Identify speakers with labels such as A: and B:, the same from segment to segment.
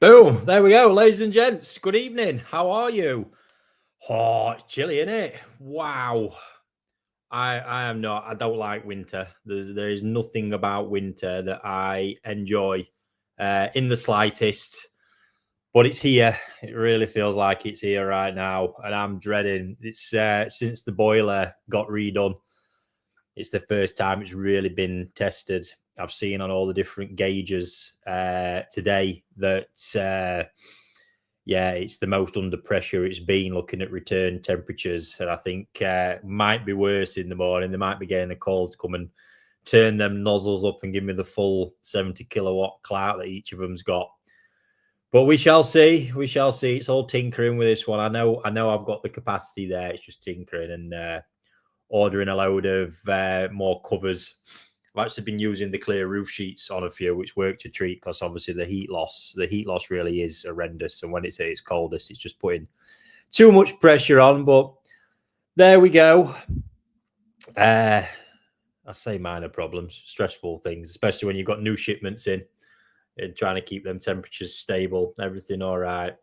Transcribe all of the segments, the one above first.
A: Boom. There we go, ladies and gents. Good evening. How are you? Oh, it's chilly, isn't it? Wow. I am not. I don't like winter. There is nothing about winter that I enjoy in the slightest. But it's here. It really feels like it's here right now, and I'm dreading. It's since the boiler got redone. It's the first time it's really been tested. I've seen on all the different gauges today that yeah, it's the most under pressure it's been looking at return temperatures. And I think might be worse in the morning. They might be getting a call to come and turn them nozzles up and give me the full 70 kilowatt clout that each of them's got. But we shall see. We shall see. It's all tinkering with this one. I know I've got the capacity there. It's just tinkering and ordering a load of more covers. I've actually been using the clear roof sheets on a few, which worked a treat because obviously the heat loss really is horrendous. And when it's at its coldest, it's just putting too much pressure on. But there we go. I say minor problems, stressful things, especially when you've got new shipments in and trying to keep them temperatures stable. Everything all right.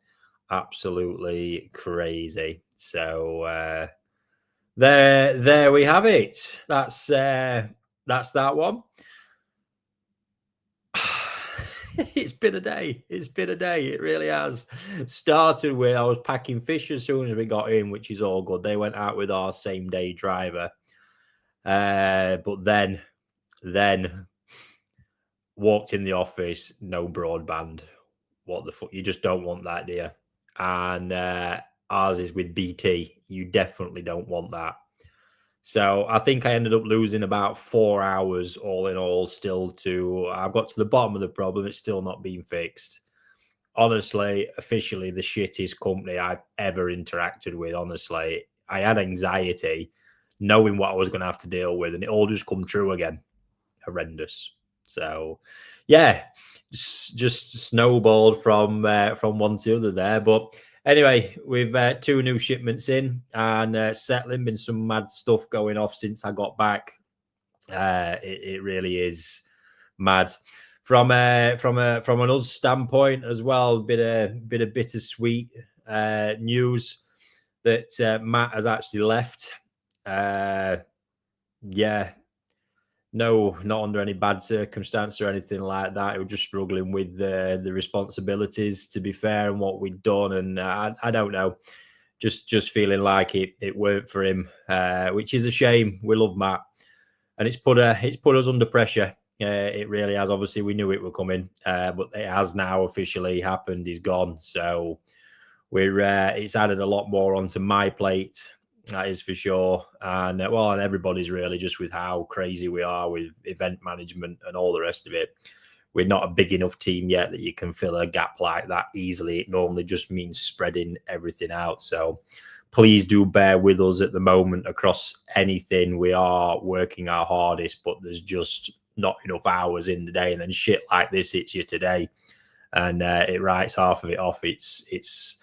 A: Absolutely crazy. So there we have it. That's that one. It's been a day. It's been a day. It really has. Started with I was packing fish as soon as we got in, which is all good. They went out with our same day driver. But then walked in the office, no broadband. What the fuck? You just don't want that, do you? And ours is with BT. You definitely don't want that. So I think I ended up losing about 4 hours all in all. I've got to the bottom of the problem. It's still not been fixed. Honestly, officially the shittest company I've ever interacted with. Honestly, I had anxiety knowing what I was going to have to deal with, and it all just come true again. Horrendous. So yeah, just snowballed from one to the other there. But anyway, we've 2 new shipments in and settling. Been some mad stuff going off since I got back. It really is mad. From an us standpoint as well, bit of bittersweet news that Matt has actually left. Yeah. No, not under any bad circumstance or anything like that. He was just struggling with the responsibilities, to be fair, and what we'd done. And I don't know, just feeling like it weren't for him, which is a shame. We love Matt, and it's put us under pressure. It really has. Obviously, we knew it were coming, but it has now officially happened. He's gone, so it's added a lot more onto my plate. That is for sure. And and everybody's really, just with how crazy we are with event management and all the rest of it. We're not a big enough team yet that you can fill a gap like that easily. It normally just means spreading everything out. So please do bear with us at the moment across anything. We are working our hardest, but there's just not enough hours in the day. And then shit like this hits you today, and it writes half of it off. It's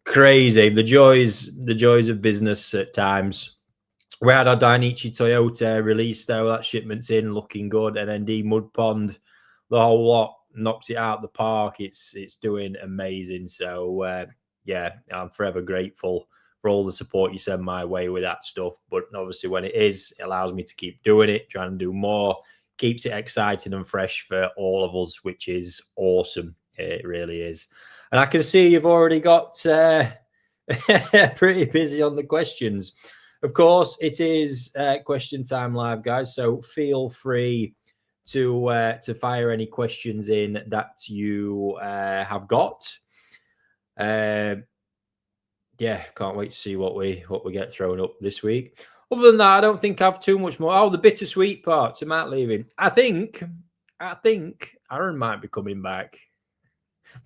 A: crazy. The joys of business at times. We had our Dainichi Toyota release though. That shipment's in, looking good. NND Mud Pond, the whole lot knocks it out the park. It's doing amazing. So yeah, I'm forever grateful for all the support you send my way with that stuff. But obviously when it allows me to keep doing it, trying to do more, keeps it exciting and fresh for all of us, which is awesome. It really is. And I can see you've already got pretty busy on the questions. Of course, it is question time live, guys. So feel free to fire any questions in that you have got. Yeah, can't wait to see what we get thrown up this week. Other than that, I don't think I have too much more. Oh, the bittersweet part to Matt leaving. I think Aaron might be coming back.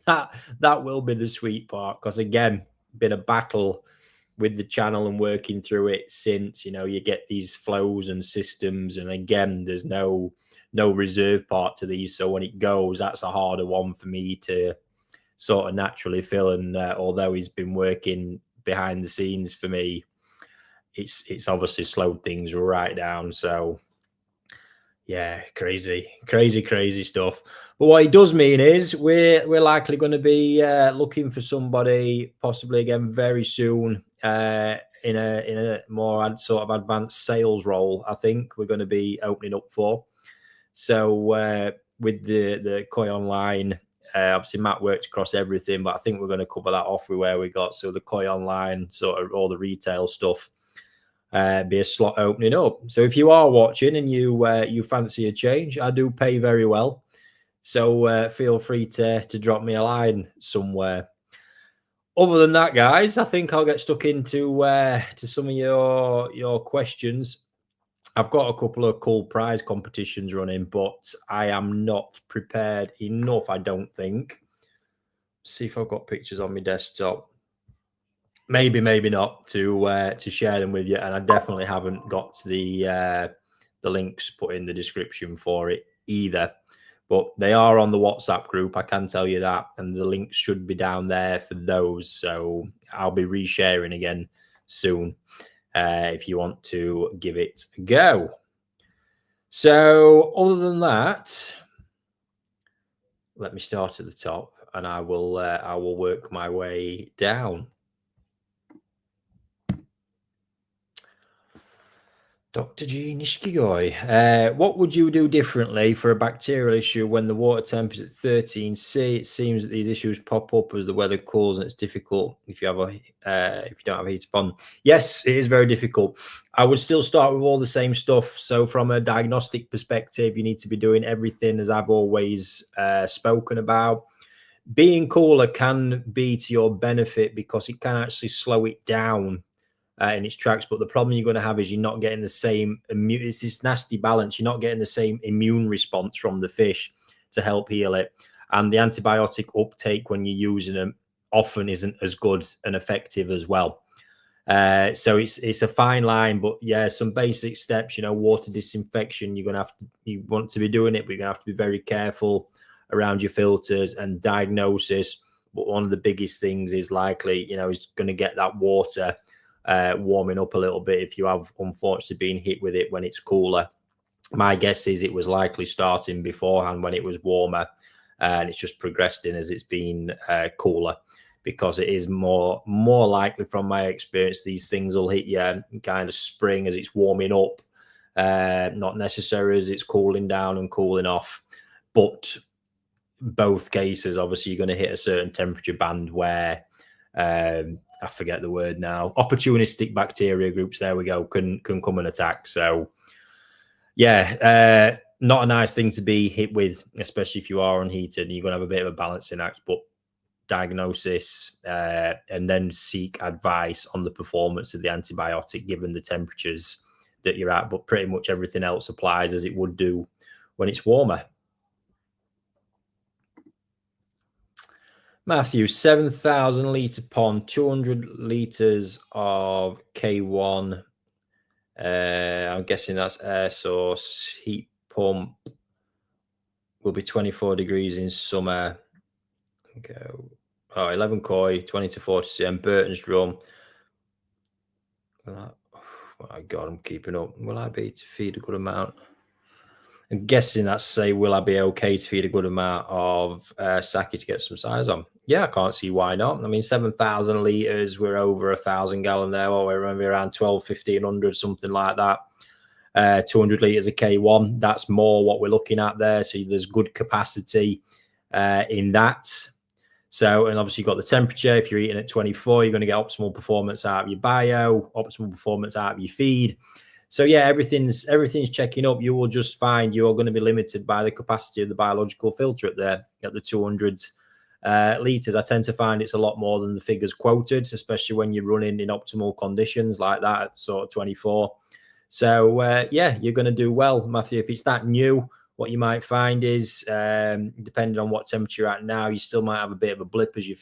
A: That will be the sweet part, because again, been a battle with the channel and working through it since, you get these flows and systems, and again, there's no reserve part to these, so when it goes, that's a harder one for me to sort of naturally fill. And although he's been working behind the scenes for me, it's obviously slowed things right down. So Yeah, crazy stuff. But what it does mean is we're likely going to be looking for somebody possibly again very soon in a more sort of advanced sales role. I think we're going to be opening up for. So with the Koi Online, obviously Matt works across everything, but I think we're going to cover that off with where we got. So the Koi Online, sort of all the retail stuff, be a slot opening up. So if you are watching and you fancy a change, I do pay very well. So feel free to drop me a line somewhere. Other than that, guys, I think I'll get stuck into to some of your questions. I've got a couple of cool prize competitions running, but I am not prepared enough, I don't think. See if I've got pictures on my desktop. Maybe not to share them with you, and I definitely haven't got the links put in the description for it either. But they are on the WhatsApp group, I can tell you that, and the links should be down there for those. So I'll be resharing again soon if you want to give it a go. So other than that, let me start at the top, and I will work my way down. Dr. G. Nishikigoi, what would you do differently for a bacterial issue when the water temp is at 13C? It seems that these issues pop up as the weather cools, and it's difficult if you have if you don't have a heater pond. Yes, it is very difficult. I would still start with all the same stuff. So from a diagnostic perspective, you need to be doing everything as I've always spoken about. Being cooler can be to your benefit because it can actually slow it down in its tracks, but the problem you're going to have is you're not getting the same immune. It's this nasty balance. You're not getting the same immune response from the fish to help heal it, and the antibiotic uptake when you're using them often isn't as good and effective as well. So it's a fine line, but yeah, some basic steps. Water disinfection. You want to be doing it, but you're gonna have to be very careful around your filters and diagnosis. But one of the biggest things is likely, is going to get that water warming up a little bit if you have unfortunately been hit with it when it's cooler. My guess is it was likely starting beforehand when it was warmer, and it's just progressed in as it's been cooler, because it is more likely, from my experience, these things will hit you kind of spring as it's warming up, not necessarily as it's cooling down and cooling off. But both cases, obviously, you're going to hit a certain temperature band where I forget the word now. Opportunistic bacteria groups, there we go, can come and attack. So, yeah, not a nice thing to be hit with, especially if you are unheated and you're going to have a bit of a balancing act. But diagnosis and then seek advice on the performance of the antibiotic given the temperatures that you're at. But pretty much everything else applies as it would do when it's warmer. Matthew, 7,000 litre pond, 200 litres of K1. I'm guessing that's air source. Heat pump will be 24 degrees in summer. Go. 11 koi, 20 to 40 cm. Burton's drum. Oh my God, I'm keeping up. Will I be to feed a good amount? I'm guessing that's say, will I be okay to feed a good amount of sake to get some size on? Yeah, I can't see why not. I mean, 7,000 litres, we're over 1,000 gallon there. Well, we're around 12, 1,500, something like that. 200 litres of K1, that's more what we're looking at there. So there's good capacity in that. So, and obviously you've got the temperature. If you're eating at 24, you're going to get optimal performance out of your bio, optimal performance out of your feed. So yeah, everything's checking up. You will just find you're going to be limited by the capacity of the biological filter at the 200 litres. I tend to find it's a lot more than the figures quoted, especially when you're running in optimal conditions like that at sort of 24. So yeah, you're going to do well, Matthew. If it's that new, what you might find is, depending on what temperature you're at now, you still might have a bit of a blip as you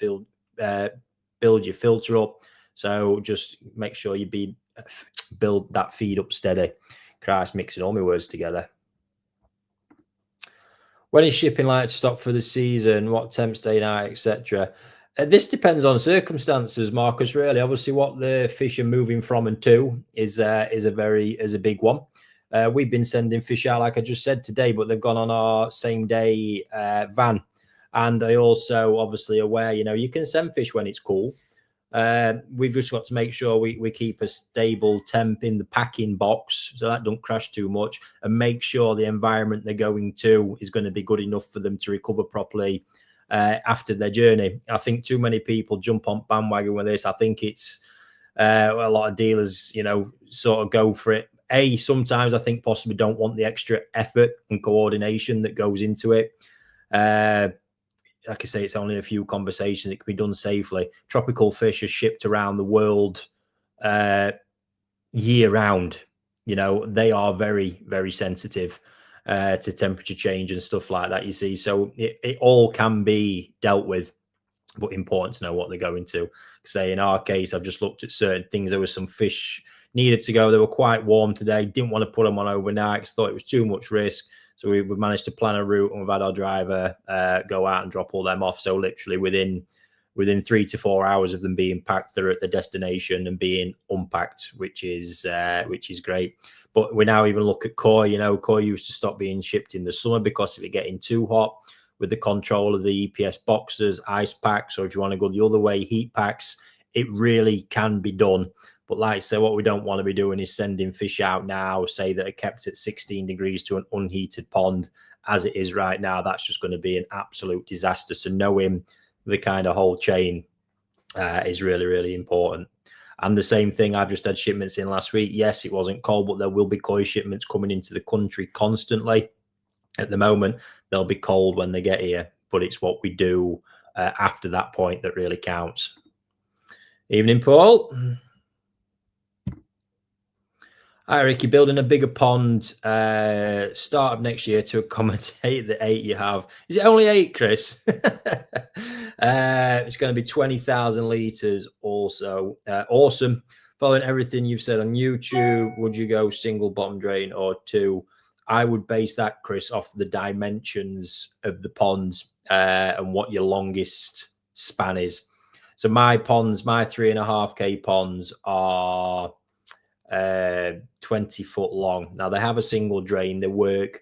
A: build your filter up. So just make sure you build that feed up steady. Christ, mixing all my words together. When is shipping likely to stop for the season? What temps staying out, etc.? This depends on circumstances, Marcus. Really, obviously, what the fish are moving from and to is a big one. We've been sending fish out, like I just said today, but they've gone on our same day van. And I also obviously aware, you can send fish when it's cool. We've just got to make sure we keep a stable temp in the packing box so that don't crash too much, and make sure the environment they're going to is going to be good enough for them to recover properly after their journey. I think too many people jump on bandwagon with this. I think it's a lot of dealers, sort of go for it. Sometimes I think possibly don't want the extra effort and coordination that goes into it. Like I say, it's only a few conversations. It can be done safely. Tropical fish are shipped around the world year round. They are very, very sensitive to temperature change and stuff like that, you see. So it all can be dealt with, but important to know what they're going to. Say in our case, I've just looked at certain things. There was some fish needed to go. They were quite warm today. Didn't want to put them on overnight because thought it was too much risk. So we've managed to plan a route, and we've had our driver go out and drop all them off. So literally within 3 to 4 hours of them being packed, they're at the destination and being unpacked, which is great. But we now even look at koi. Koi used to stop being shipped in the summer because of it getting too hot. With the control of the EPS boxes, ice packs, or if you want to go the other way, heat packs, it really can be done. But like I say, what we don't want to be doing is sending fish out now, say that are kept at 16 degrees to an unheated pond as it is right now. That's just going to be an absolute disaster. So knowing the kind of whole chain is really, really important. And the same thing, I've just had shipments in last week. Yes, it wasn't cold, but there will be koi shipments coming into the country constantly. At the moment, they'll be cold when they get here, but it's what we do after that point that really counts. Evening, Paul. Hi, Ricky. Building a bigger pond start of next year to accommodate the 8 you have. Is it only 8, Chris? It's going to be 20,000 litres also. Awesome. Following everything you've said on YouTube, would you go single bottom drain or 2? I would base that, Chris, off the dimensions of the ponds and what your longest span is. So my ponds, my 3.5K ponds are 20 foot long. Now they have a single drain. They work.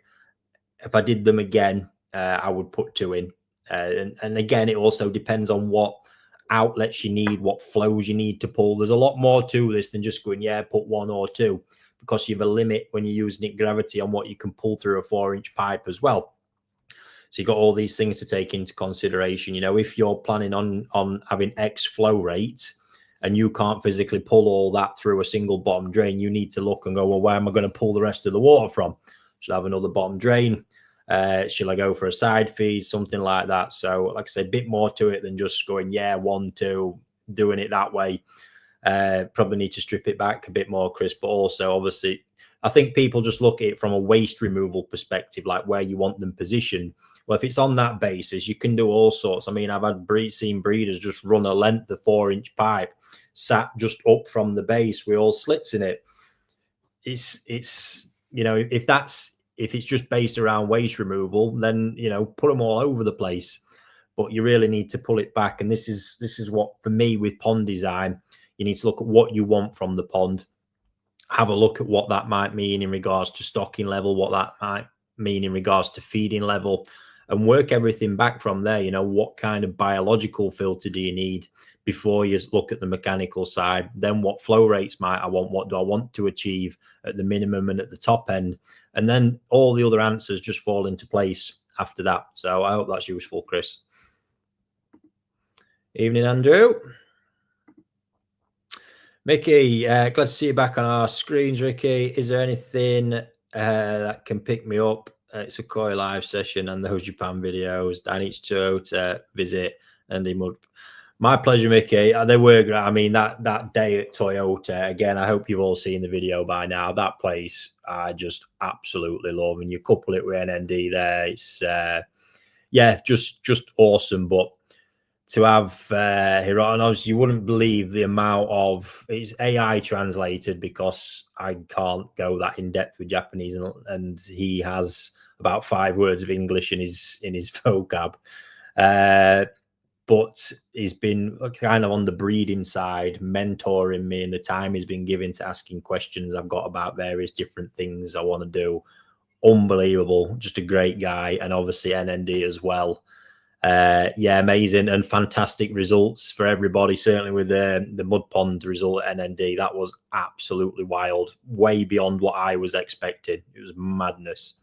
A: If I did them again, I would put 2 in. And again, it also depends on what outlets you need, what flows you need to pull. There's a lot more to this than just going, put 1 or 2. Because you have a limit when you're using it gravity on what you can pull through a 4-inch pipe as well. So you've got all these things to take into consideration. If you're planning on having X flow rate and you can't physically pull all that through a single bottom drain, you need to look and go, well, where am I going to pull the rest of the water from? Should I have another bottom drain? Should I go for a side feed? Something like that. So like I say, a bit more to it than just going, 1, 2, doing it that way. Probably need to strip it back a bit more, Chris, but also obviously I think people just look at it from a waste removal perspective, like where you want them positioned. Well, if it's on that basis, you can do all sorts. I mean, I've seen breeders just run a length of 4-inch pipe sat just up from the base with all slits in it. It's if it's just based around waste removal, then put them all over the place. But you really need to pull it back, and this is what, for me, with pond design, you need to look at what you want from the pond, have a look at what that might mean in regards to stocking level, what that might mean in regards to feeding level, and work everything back from there. What kind of biological filter do you need before you look at the mechanical side? Then what flow rates might I want? What do I want to achieve at the minimum and at the top end? And then all the other answers just fall into place after that. So I hope that's useful, Chris. Evening, Andrew. Mickey, glad to see you back on our screens, Ricky. Is there anything that can pick me up? It's a koi live session and those Japan videos. I need to visit Andy Mud. My pleasure, Mickey. They were great. I mean, that day at Toyota, again, I hope you've all seen the video by now. That place, I just absolutely love. And you couple it with NND there, it's, just awesome. But to have Hironos, you wouldn't believe the amount of, it's AI translated because I can't go that in depth with Japanese, and he has about 5 words of English in his vocab. but he's been kind of on the breeding side, mentoring me, and the time he's been given to asking questions I've got about various different things I want to do. Unbelievable, just a great guy, and obviously NND as well. Yeah, amazing and fantastic results for everybody. Certainly with the mud pond result at NND, that was absolutely wild, way beyond what I was expecting. It was madness.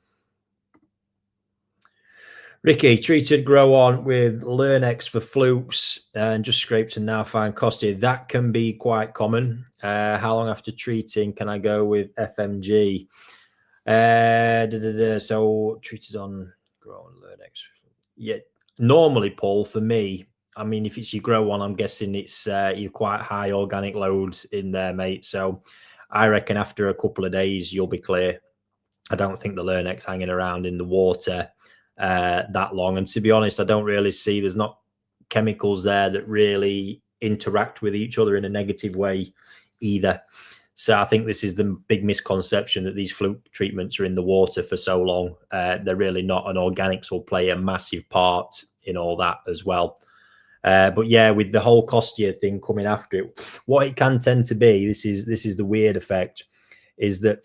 A: Ricky, treated grow on with Learnex for flukes and just scraped and now find Costia. That can be quite common. How long after treating can I go with FMG? So treated on grow on Learnex. Yeah, normally, Paul, for me, I mean, if it's your grow on, I'm guessing it's you're quite high organic loads in there, mate. So I reckon after a couple of days, you'll be clear. I don't think the Learnex hanging around in the water that long. And to be honest, I don't really see there's not chemicals there that really interact with each other in a negative way either. So I think this is the big misconception that these fluke treatments are in the water for so long. They're really not, and organics will play a massive part in all that as well. But yeah, with the whole Costia thing coming after it, what it can tend to be, this is the weird effect, is that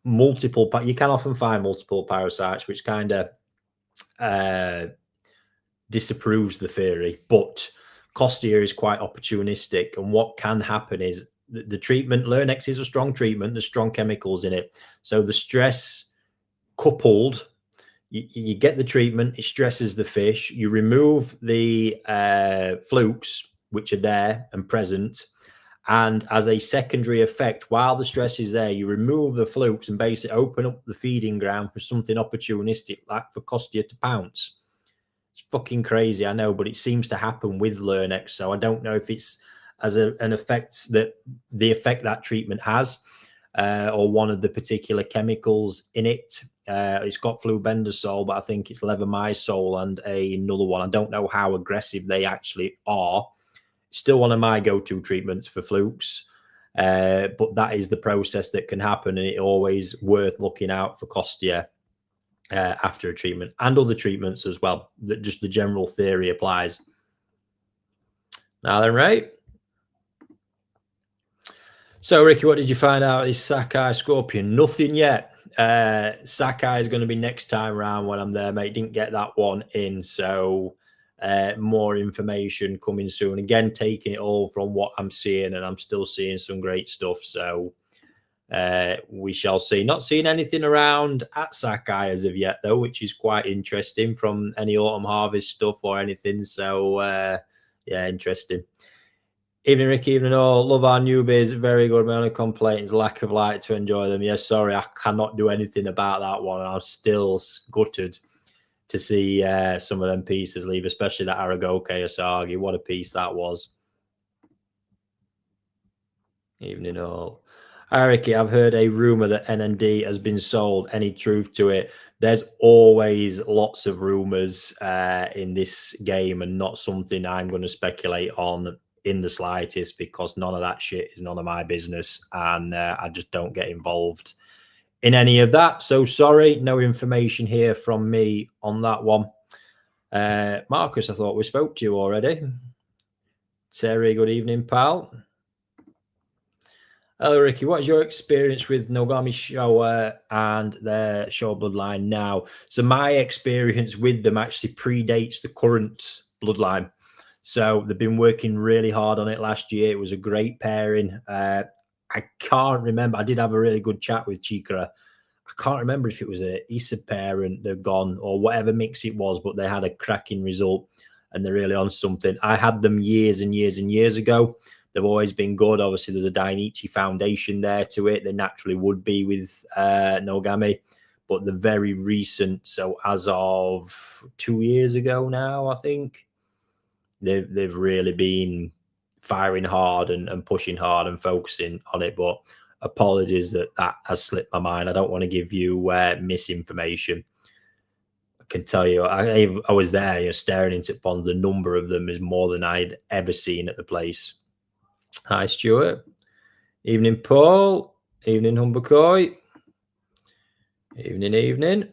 A: multiple, you can often find multiple parasites, which kind of disapproves the theory. But Costia is quite opportunistic, and what can happen is the treatment, Learnex is a strong treatment, there's strong chemicals in it. So the stress coupled, you get the treatment, it stresses the fish, you remove the flukes, which are there and present. And as a secondary effect, while the stress is there, you remove the flukes and basically open up the feeding ground for something opportunistic, like for Costia to pounce. It's fucking crazy, I know, but it seems to happen with Learnex. So I don't know if it's as an effect that the effect that treatment has, or one of the particular chemicals in it. It's got flubendazole, but I think it's levamisole and another one. I don't know how aggressive they actually are. Still one of my go-to treatments for flukes, but that is the process that can happen, and it's always worth looking out for Costia after a treatment and other treatments as well. That just the general theory applies. Now then, right. So, Ricky, what did you find out of this Sakai Scorpion? Nothing yet. Sakai is going to be next time around when I'm there, mate. Didn't get that one in, so more information coming soon. Again, taking it all from what I'm seeing, and I'm still seeing some great stuff. So we shall see. Not seeing anything around at Sakai as of yet, though, which is quite interesting from any autumn harvest stuff or anything. So yeah, interesting. Evening, Ricky. Evening, all. Love our newbies. Very good. My only complaint is lack of light to enjoy them. Yes, sorry, I cannot do anything about that one. And I'm still gutted to see some of them pieces leave, especially that Aragoke Asagi. What a piece that was. Evening, all. Hi, Ricky. I've heard a rumor that NND has been sold. Any truth to it? There's always lots of rumors in this game, and not something I'm going to speculate on in the slightest, because none of that shit is none of my business, and I just don't get involved in any of that. So sorry, no information here from me on that one. Marcus, I thought we spoke to you already. Terry, good evening, pal. Hello, Ricky. What is your experience with Nogami Showa and their Showa bloodline now? So my experience with them actually predates the current bloodline. So they've been working really hard on it last year. It was a great pairing. I can't remember. I did have a really good chat with Chikara. I can't remember if it was a Issa parent they've gone or whatever mix it was, but they had a cracking result and they're really on something. I had them years and years and years ago. They've always been good. Obviously, there's a Dainichi foundation there to it. They naturally would be with Nogami, but the very recent, so as of 2 years ago now, I think, they've really been firing hard and pushing hard and focusing on it. But apologies that has slipped my mind. I don't want to give you misinformation. I can tell you, I was there, you know, staring into the pond. The number of them is more than I'd ever seen at the place. Hi, Stuart. Evening, Paul. Evening, Humbercoy. Evening, evening.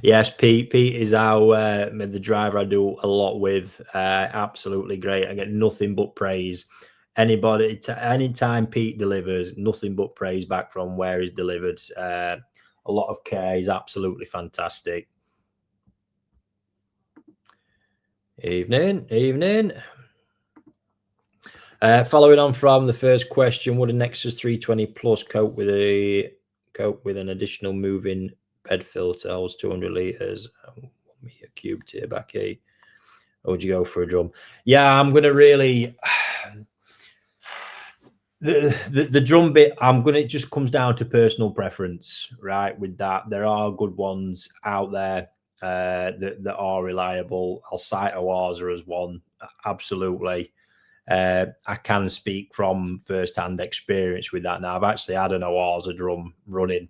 A: Yes, Pete is our the driver I do a lot with. Absolutely great. I get nothing but praise. Anytime Pete delivers, nothing but praise back from where he's delivered. A lot of care. He's absolutely fantastic. Evening. Following on from the first question, would a Nexus 320 Plus cope with an additional moving bed filter? Holds 200 liters. A cube tier Bakki. Or would you go for a drum? Yeah, I'm gonna really the drum bit. It just comes down to personal preference, right? With that, there are good ones out there that are reliable. I'll cite Oaza as one, absolutely. I can speak from first-hand experience with that. Now, I've actually had an Oaza drum running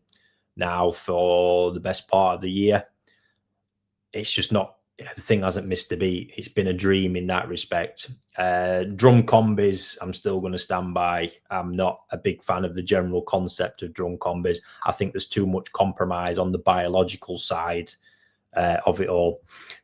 A: now for the best part of the year. It's just not, the thing hasn't missed a beat. It's been a dream in that respect. Drum combis, I'm still going to stand by. I'm not a big fan of the general concept of drum combis. I think there's too much compromise on the biological side of it all.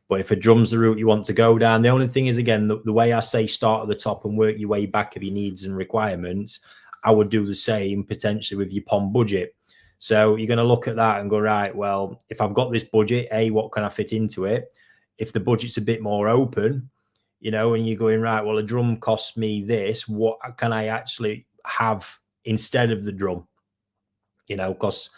A: But if a drum's the route you want to go down, the only thing is, again, the way I say start at the top and work your way back of your needs and requirements, I would do the same potentially with your POM budget. So you're going to look at that and go, right, well, if I've got this budget, what can I fit into it? If the budget's a bit more open, and you're going, right, well, a drum costs me this, what can I actually have instead of the drum? Because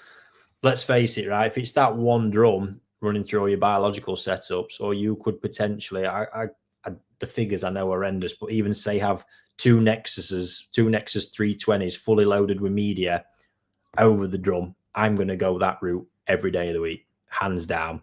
A: let's face it, right, if it's that one drum running through all your biological setups, or you could potentially, the figures I know are horrendous, but even say have two Nexus 320s fully loaded with media over the drum, I'm going to go that route every day of the week, hands down.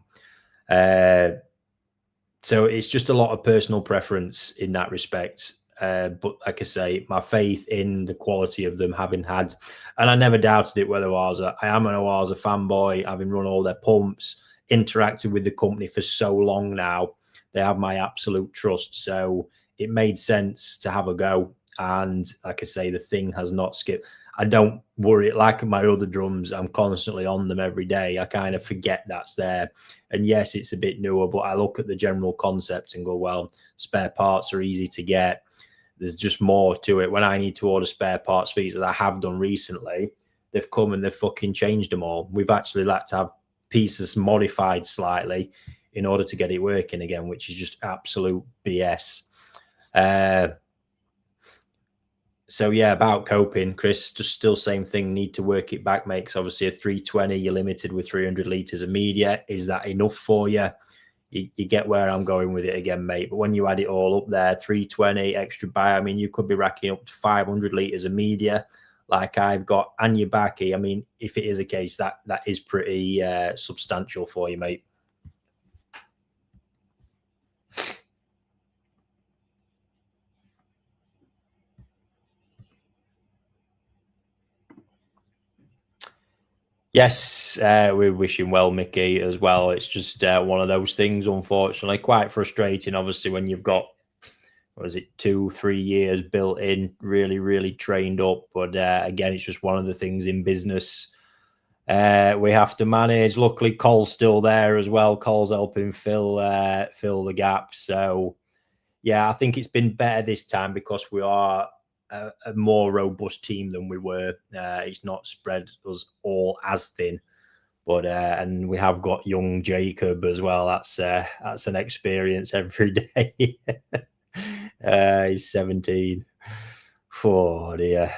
A: So it's just a lot of personal preference in that respect. But like I say, my faith in the quality of them, having had, and I never doubted it whether I am an Oaza fanboy, having run all their pumps, interacted with the company for so long now, they have my absolute trust. So it made sense to have a go. And like I say, the thing has not skipped. I don't worry, like my other drums, I'm constantly on them every day. I kind of forget that's there. And yes, it's a bit newer, but I look at the general concept and go, well, spare parts are easy to get. There's just more to it. When I need to order spare parts for these, as I have done recently, they've come and they've fucking changed them all. We've actually had to have pieces modified slightly in order to get it working again, which is just absolute BS. So yeah, about coping, Chris, just still same thing. Need to work it back, mate. Because obviously a 320, you're limited with 300 liters of media. Is that enough for you? You get where I'm going with it again, mate. But when you add it all up there, 320 extra buy, I mean, you could be racking up to 500 liters of media, like I've got, and your Bakki. I mean, if it is a case, that is pretty substantial for you, mate. Yes, we're wishing well, Mickey, as well. It's just one of those things, unfortunately, quite frustrating, obviously, when you've got, 2-3 years built in, really trained up. But again, it's just one of the things in business we have to manage. Luckily, Cole's still there as well. Cole's helping fill the gap. So, yeah, I think it's been better this time because we are a more robust team than we were. It's not spread us all as thin, but and we have got young Jacob as well. That's an experience every day. He's 17. Oh dear.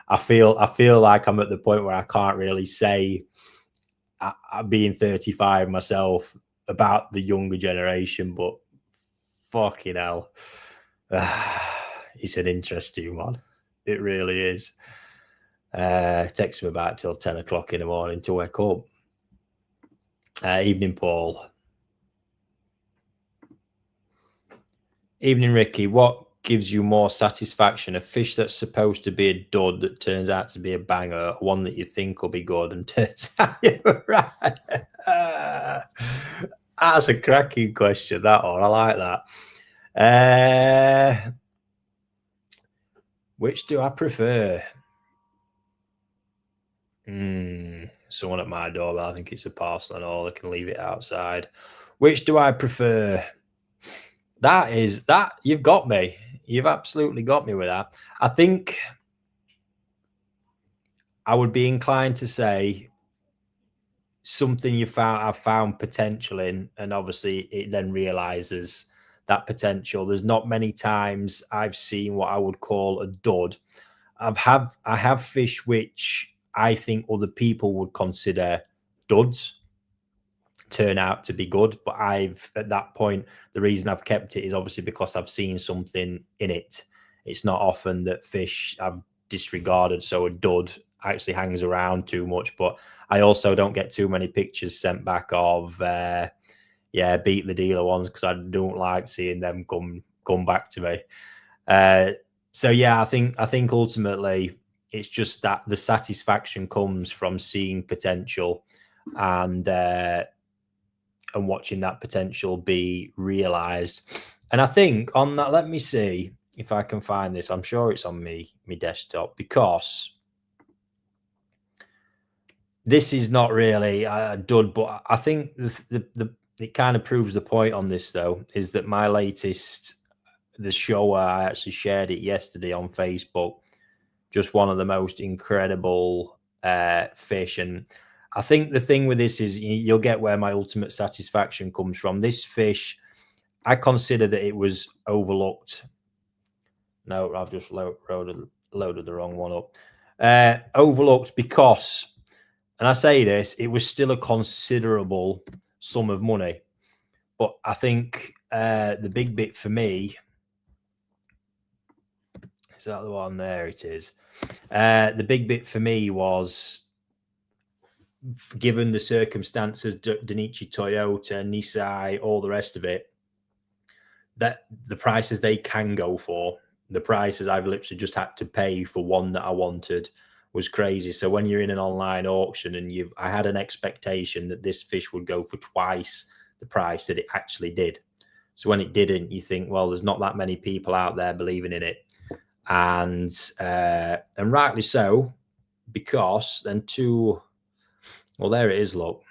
A: I feel like I'm at the point where I can't really say, being 35 myself, about the younger generation, but fucking hell. It's an interesting one. It really is. Takes me about till 10 o'clock in the morning to wake up. Evening, Paul. Evening, Ricky. What gives you more satisfaction? A fish that's supposed to be a dud that turns out to be a banger, one that you think will be good and turns out you're right? That's a cracking question, that one. I like that. Which do I prefer? Someone at my door, but I think it's a parcel and all. They can leave it outside. Which do I prefer? That you've got me. You've absolutely got me with that. I think I would be inclined to say something I've found potential in, and obviously it then realizes that potential. There's not many times I've seen what I would call a dud. I have fish which I think other people would consider duds turn out to be good, but I've at that point the reason I've kept it is obviously because I've seen something in it. It's not often that fish I've disregarded, so a dud actually hangs around too much. But I also don't get too many pictures sent back of beat the dealer ones, because I don't like seeing them come back to me. So yeah, I think ultimately it's just that the satisfaction comes from seeing potential and watching that potential be realized. And I think on that, let me see if I can find this. I'm sure it's on my desktop, because this is not really a dud, but I think the it kind of proves the point on this, though, is that my latest, the Showa, I actually shared it yesterday on Facebook, just one of the most incredible fish. And I think the thing with this is you'll get where my ultimate satisfaction comes from. This fish, I consider that it was overlooked. No, I've just loaded the wrong one up. Overlooked because, and I say this, it was still a considerable sum of money. But I think the big bit for me, is that the one? There it is. The big bit for me was, given the circumstances, Danichi, Toyota, Nisai, all the rest of it, that the prices they can go for, the prices I've literally just had to pay for one that I wanted, was crazy. So when you're in an online auction and I had an expectation that this fish would go for twice the price that it actually did. So when it didn't, you think, well, there's not that many people out there believing in it. And rightly so, because then well, there it is, look.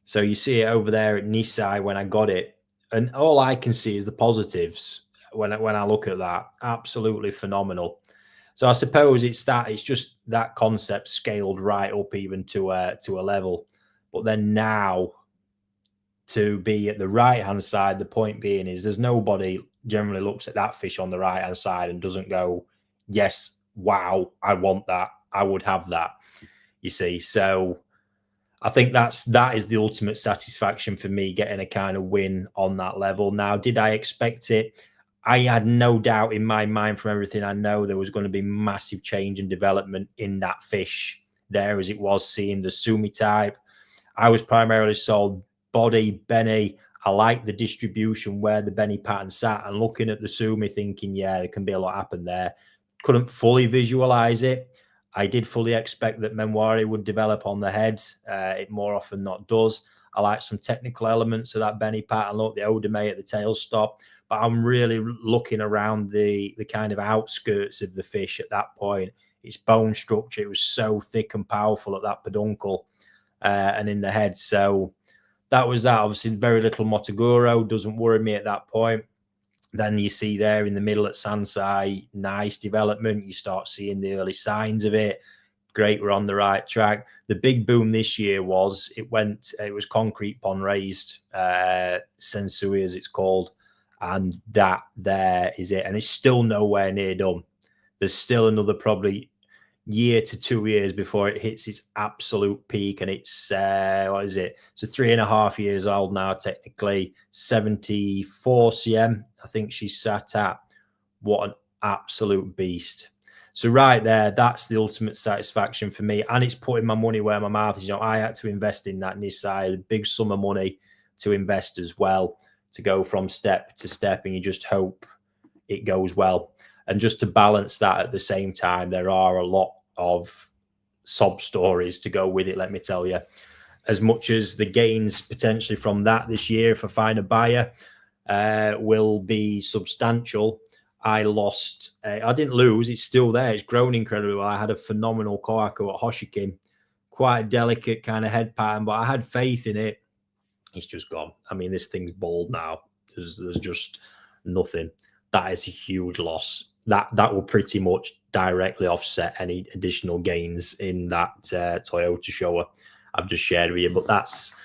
A: So you see it over there at Nisai when I got it, and all I can see is the positives when I look at that. Absolutely phenomenal. So I suppose it's just that concept scaled right up even to a level. But then now, to be at the right hand side, the point being is there's nobody generally looks at that fish on the right hand side and doesn't go, yes, wow, I want that, I would have that, you see. So I think that is the ultimate satisfaction for me, getting a kind of win on that level. Now, did I expect it? I had no doubt in my mind, from everything I know, there was going to be massive change and development in that fish there, as it was seeing the Sumi type. I was primarily sold body, Benny. I like the distribution where the Benny pattern sat, and looking at the Sumi thinking, yeah, there can be a lot happen there. Couldn't fully visualize it. I did fully expect that Memoire would develop on the head. It more often not does. I like some technical elements of that Benny pattern. Look, the Odame at the tail stop. But I'm really looking around the kind of outskirts of the fish at that point. Its bone structure, it was so thick and powerful at that peduncle and in the head. So that was that. Obviously, very little Motoguro. Doesn't worry me at that point. Then you see there in the middle at Sansai, nice development. You start seeing the early signs of it. Great, we're on the right track. The big boom this year was it was concrete pond raised, Sensui as it's called. And that there is it. And it's still nowhere near done. There's still another probably year to 2 years before it hits its absolute peak. And it's, what is it? So 3.5 years old now, technically. 74 cm, I think she's sat at. What an absolute beast. So right there, that's the ultimate satisfaction for me. And it's putting my money where my mouth is. I had to invest in that Nisai, a big sum of money to invest as well, to go from step to step, and you just hope it goes well. And just to balance that at the same time, there are a lot of sob stories to go with it, let me tell you. As much as the gains potentially from that this year, if I find a buyer, will be substantial, I lost. I didn't lose. It's still there. It's grown incredibly well. I had a phenomenal koako at Hoshikin, quite a delicate kind of head pattern, but I had faith in it. It's just gone. I mean, this thing's bald now. There's just nothing. That is a huge loss. That will pretty much directly offset any additional gains in that Toyota Showa I've just shared with you. But that's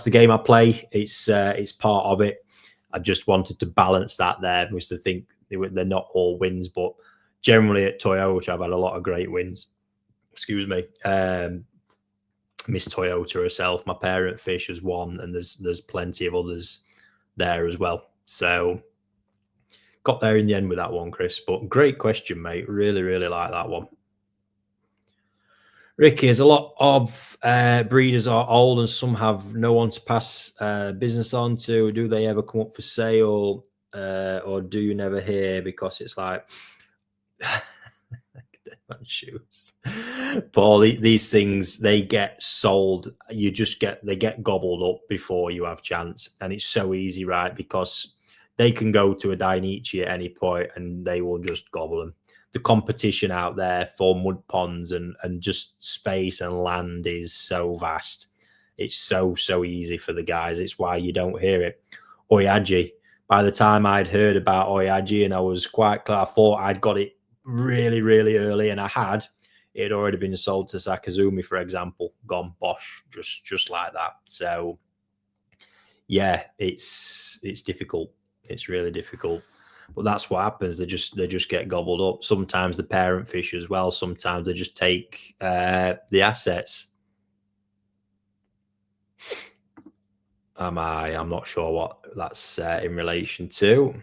A: the game I play. It's part of it. I just wanted to balance that there, because I think they're not all wins, but generally at Toyota I've had a lot of great wins. Excuse me. Miss Toyota herself, my parent fish, has won, and there's plenty of others there as well. So got there in the end with that one, Chris. But great question, mate. Really, really like that one. Ricky, as a lot of breeders are old and some have no one to pass business on to, do they ever come up for sale, or do you never hear? Because it's like shoes. Paul, these things, they get sold. They get gobbled up before you have chance, and it's so easy, right? Because they can go to a Dainichi at any point and they will just gobble them. The competition out there for mud ponds and just space and land is so vast. It's so easy for the guys. It's why you don't hear it. Oyaji, by the time I'd heard about Oyaji, and I was quite clear, I thought I'd got it really, really early, and I had. It had already been sold to Sakazumi, for example, gone bosh, just like that. So yeah, it's difficult. It's really difficult. But that's what happens. They just get gobbled up. Sometimes the parent fish as well. Sometimes they just take the assets. I'm not sure what that's in relation to.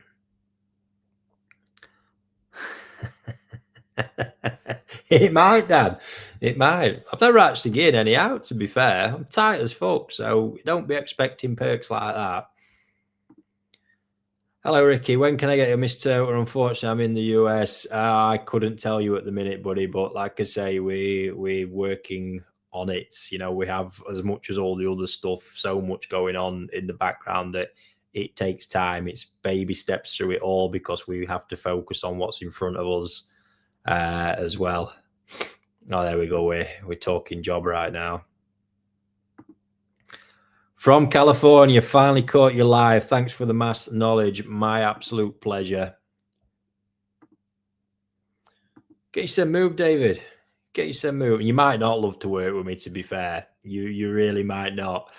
A: It might, Dad. It might. I've never actually gained any out, to be fair. I'm tight as fuck, so don't be expecting perks like that. Hello, Ricky. When can I get a Miss Turtle? Unfortunately, I'm in the US. I couldn't tell you at the minute, buddy. But like I say, we're working on it. You know, we have, as much as all the other stuff, so much going on in the background that it takes time. It's baby steps through it all, because we have to focus on what's in front of us as well. Oh, there we go. We're talking job right now. From California, finally caught you live. Thanks for the mass knowledge. My absolute pleasure. Get yourself moved, David. Get yourself moved. You might not love to work with me, to be fair. You really might not.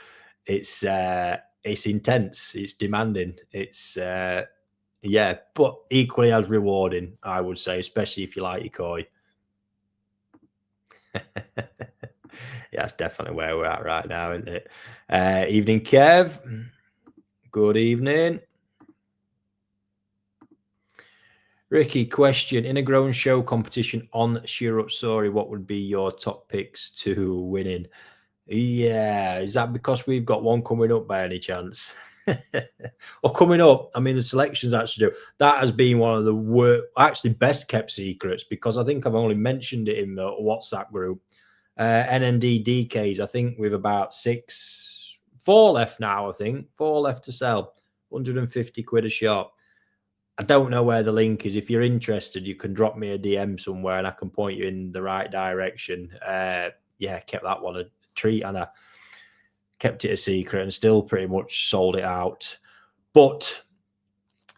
A: It's intense. It's demanding. It's yeah, but equally as rewarding, I would say, especially if you like your koi. Yeah, that's definitely where we're at right now, isn't it? Evening, Kev. Good evening. Ricky, question. In a grown show competition on Shiro Utsuri, what would be your top picks to winning? Yeah, is that because we've got one coming up by any chance? Or coming up, I mean, the selections actually do. That has been one of the actually best kept secrets, because I think I've only mentioned it in the WhatsApp group. NND DKs, I think we've about 4 left now. I think 4 left to sell, 150 quid a shot. I don't know where the link is. If you're interested, you can drop me a DM somewhere and I can point you in the right direction. Yeah, kept that one a treat, and I kept it a secret and still pretty much sold it out. But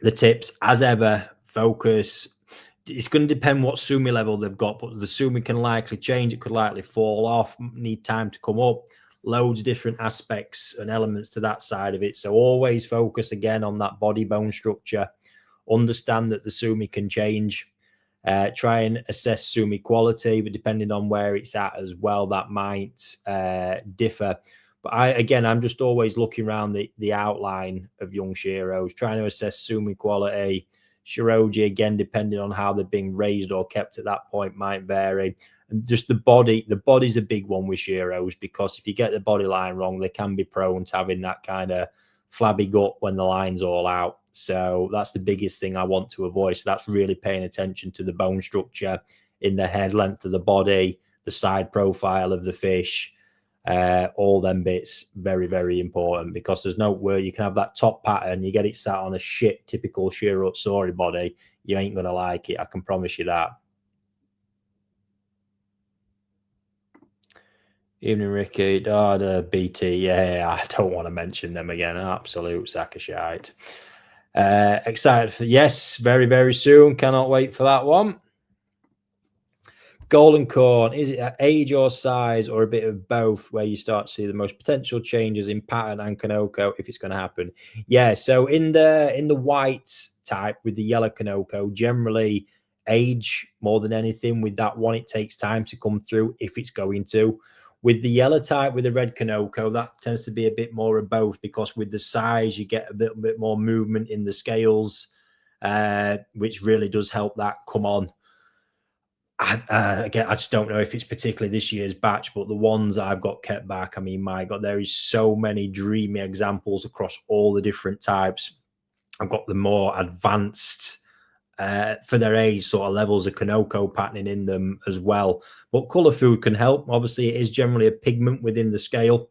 A: the tips, as ever, focus. It's going to depend what Sumi level they've got, but the Sumi can likely change. It could likely fall off, need time to come up. Loads of different aspects and elements to that side of it. So always focus again on that body bone structure. Understand that the Sumi can change. Try and assess Sumi quality, but depending on where it's at as well, that might differ. But I'm just always looking around the outline of young Shiros, trying to assess Sumi quality. Shiroji, again, depending on how they're being raised or kept at that point, might vary. And just the body's a big one with Shiros, because if you get the body line wrong, they can be prone to having that kind of flabby gut when the line's all out. So that's the biggest thing I want to avoid. So that's really paying attention to the bone structure in the head, length of the body, the side profile of the fish. All them bits, very, very important, because there's no where you can have that top pattern, you get it sat on a shit typical Shiro Utsuri body, you ain't going to like it. I can promise you that. Evening, Ricky. The BT. Yeah, I don't want to mention them again. Absolute sack of shite. Excited for, yes, very, very soon. Cannot wait for that one. Golden corn, is it at age or size or a bit of both where you start to see the most potential changes in pattern and Kanoko if it's going to happen? Yeah, so in the white type with the yellow Kanoko, generally age more than anything. With that one, it takes time to come through if it's going to. With the yellow type with the red Kanoko, that tends to be a bit more of both, because with the size, you get a little bit more movement in the scales, which really does help that come on. Again, I just don't know if it's particularly this year's batch, but the ones I've got kept back, I mean, my God, there is so many dreamy examples across all the different types. I've got the more advanced, for their age, sort of levels of Kanoko patterning in them as well. But color food can help. Obviously, it is generally a pigment within the scale,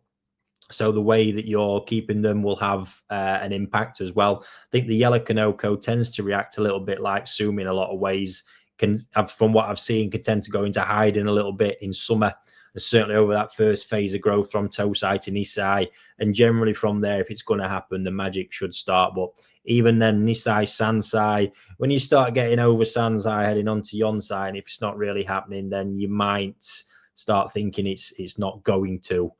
A: so the way that you're keeping them will have an impact as well. I think the yellow Kanoko tends to react a little bit like Sumi in a lot of ways. Can have, from what I've seen, can tend to go into hiding a little bit in summer, and certainly over that first phase of growth from Tosai to Nisai. And generally from there, if it's going to happen, the magic should start. But even then, Nisai, Sansai, when you start getting over Sansai, heading on to Yonsai, and if it's not really happening, then you might start thinking it's not going to.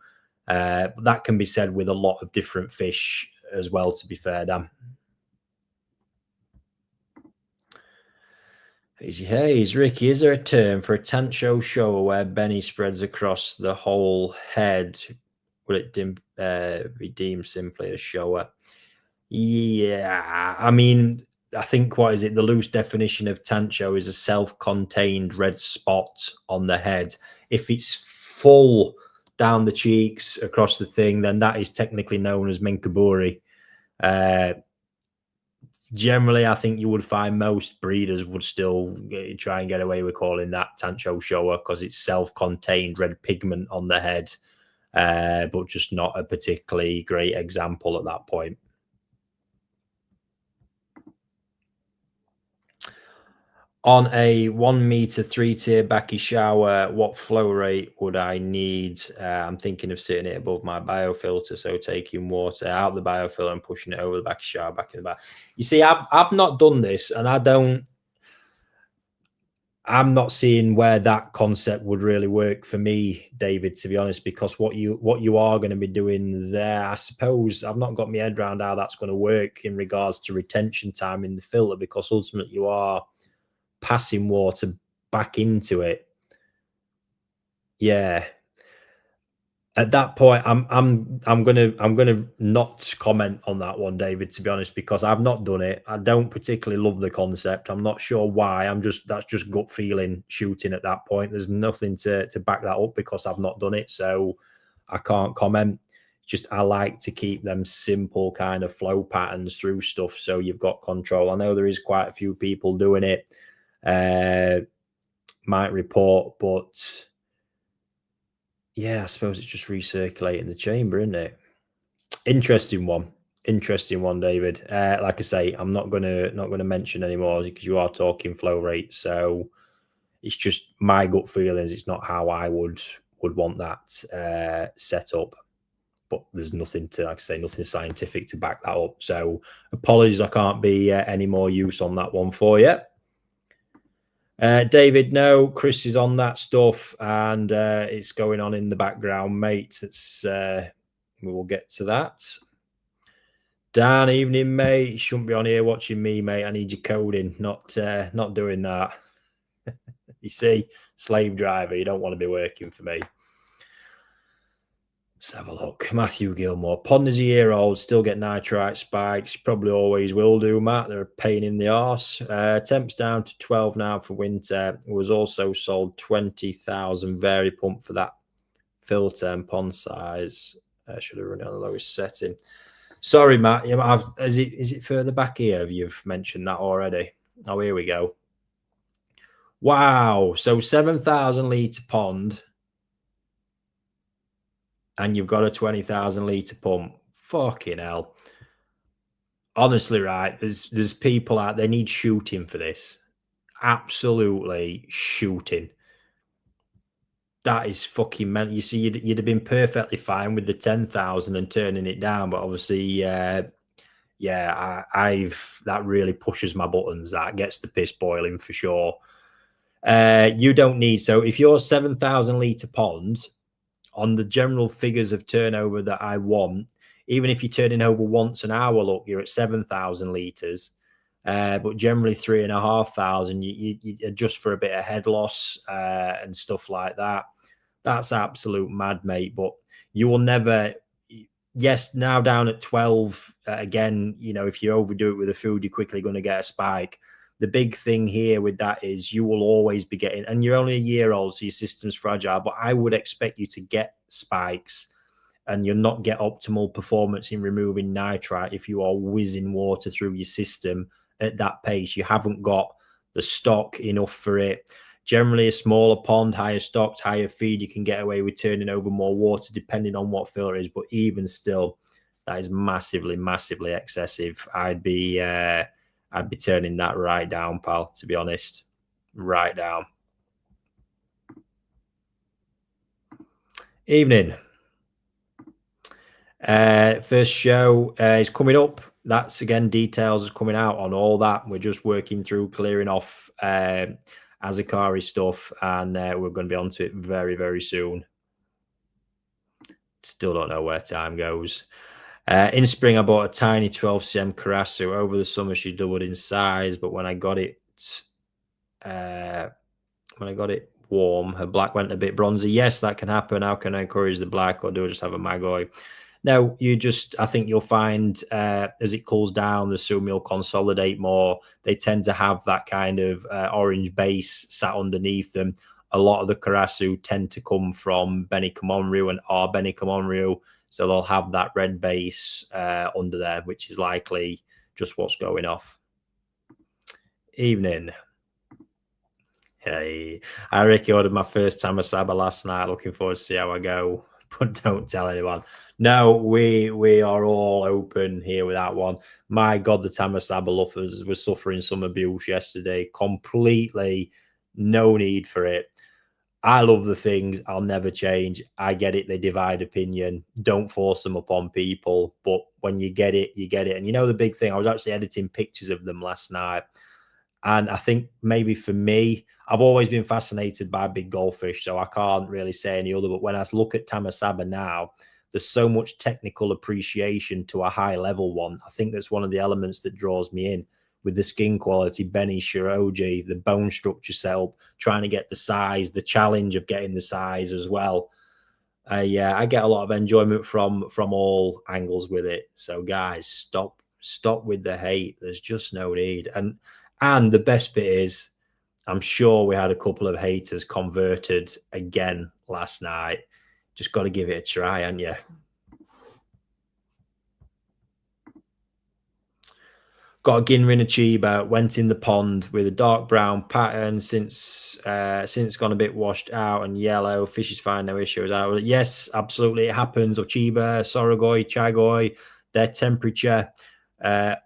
A: But that can be said with a lot of different fish as well, to be fair, Dan. Hey, Ricky, is there a term for a Tancho Showa where Benny spreads across the whole head? Would it be deemed simply a Showa? Yeah, I mean, I think, what is it? The loose definition of Tancho is a self-contained red spot on the head. If it's full down the cheeks across the thing, then that is technically known as Menkaburi. Generally, I think you would find most breeders would still try and get away with calling that Tancho Showa because it's self-contained red pigment on the head, but just not a particularly great example at that point. On a 1 meter 3-tier Bakki shower, what flow rate would I need? I'm thinking of sitting it above my biofilter, so taking water out of the biofilter and pushing it over the Bakki shower back in the back. You see, I've not done this, and I'm not seeing where that concept would really work for me, David, to be honest, because what you are going to be doing there, I suppose I've not got my head around how that's going to work in regards to retention time in the filter, because ultimately you are passing water back into it. Yeah. At that point, I'm gonna not comment on that one, David, to be honest, because I've not done it. I don't particularly love the concept. I'm not sure why. That's just gut feeling shooting at that point. There's nothing to back that up because I've not done it, so I can't comment. Just I like to keep them simple kind of flow patterns through stuff, so you've got control. I know there is quite a few people doing it. Might report, but yeah, I suppose it's just recirculating the chamber, isn't it? Interesting one, David. Like I say, I'm not gonna mention anymore because you are talking flow rate, so it's just my gut feelings. It's not how I would want that set up. But there's nothing to, like I say, nothing scientific to back that up. So apologies, I can't be any more use on that one for you. David, no, Chris is on that stuff, and it's going on in the background, mate. We will get to that. Dan, evening, mate. You shouldn't be on here watching me, mate. I need your coding, not doing that. You see, slave driver, you don't want to be working for me. Let's have a look. Matthew Gilmore. Pond is a year old, still get nitrite spikes. Probably always will do, Matt. They're a pain in the arse. Temps down to 12 now for winter. Was also sold 20,000 vari pump for that filter and pond size. Should have run it on the lowest setting. Sorry, Matt. Is it further back here? You've mentioned that already. Oh, here we go. Wow. So 7,000 litre pond. and you've got a 20,000 litre pump. Fucking hell. Honestly, right, there's people out there need shooting for this. Absolutely shooting. That is fucking meant. You see, you'd have been perfectly fine with the 10,000 and turning it down, but obviously, yeah, I've that really pushes my buttons. That gets the piss boiling for sure. You don't need, so if you're 7,000 litre pond on the general figures of turnover that I want, even if you're turning over once an hour, look, you're at 7,000 litres. But generally 3,500, you adjust for a bit of head loss and stuff like that. That's absolute mad, mate. But you will never. Yes, now down at 12 again. You know, if you overdo it with the food, you're quickly going to get a spike. The big thing here with that is you will always be getting, and you're only a year old, so your system's fragile. But I would expect you to get spikes, and you'll not get optimal performance in removing nitrite if you are whizzing water through your system at that pace. You haven't got the stock enough for it. Generally, a smaller pond, higher stocked, higher feed, you can get away with turning over more water depending on what filter is. But even still, that is massively, massively excessive. I'd be turning that right down, pal, to be honest. Right down. Evening. First show is coming up. That's again, details coming out on all that. We're just working through clearing off Azakari stuff, and we're going to be onto it very, very soon. Still don't know where time goes. In spring, I bought a tiny 12cm Karasu. Over the summer, she doubled in size, but when I got it warm, her black went a bit bronzy. Yes, that can happen. How can I encourage the black, or do I just have a magoi? No, I think you'll find as it cools down, the Sumi will consolidate more. They tend to have that kind of orange base sat underneath them. A lot of the Karasu tend to come from Benikomonryu and are Benikomonryu, so they'll have that red base under there, which is likely just what's going off. Evening. Hey, I recorded my first Tamasaba last night. Looking forward to see how I go, but don't tell anyone. No, we are all open here with that one. My God, the Tamasaba lovers was suffering some abuse yesterday. Completely no need for it. I love the things. I'll never change. I get it. They divide opinion. Don't force them upon people. But when you get it, you get it. And you know the big thing, I was actually editing pictures of them last night. And I think maybe for me, I've always been fascinated by big goldfish, so I can't really say any other. But when I look at Tamasaba now, there's so much technical appreciation to a high level one. I think that's one of the elements that draws me in, with the skin quality, Benny, Shiroji, the bone structure setup, trying to get the size, the challenge of getting the size as well. Yeah, I get a lot of enjoyment from all angles with it. So guys, stop with the hate. There's just no need. And the best bit is, I'm sure we had a couple of haters converted again last night. Just got to give it a try, haven't you? Got a Ginrin Achiever, went in the pond with a dark brown pattern, since gone a bit washed out and yellow. Fish is fine, no issues. Yes, absolutely, it happens. Achiever, Sorogoi, Chagoi, their temperature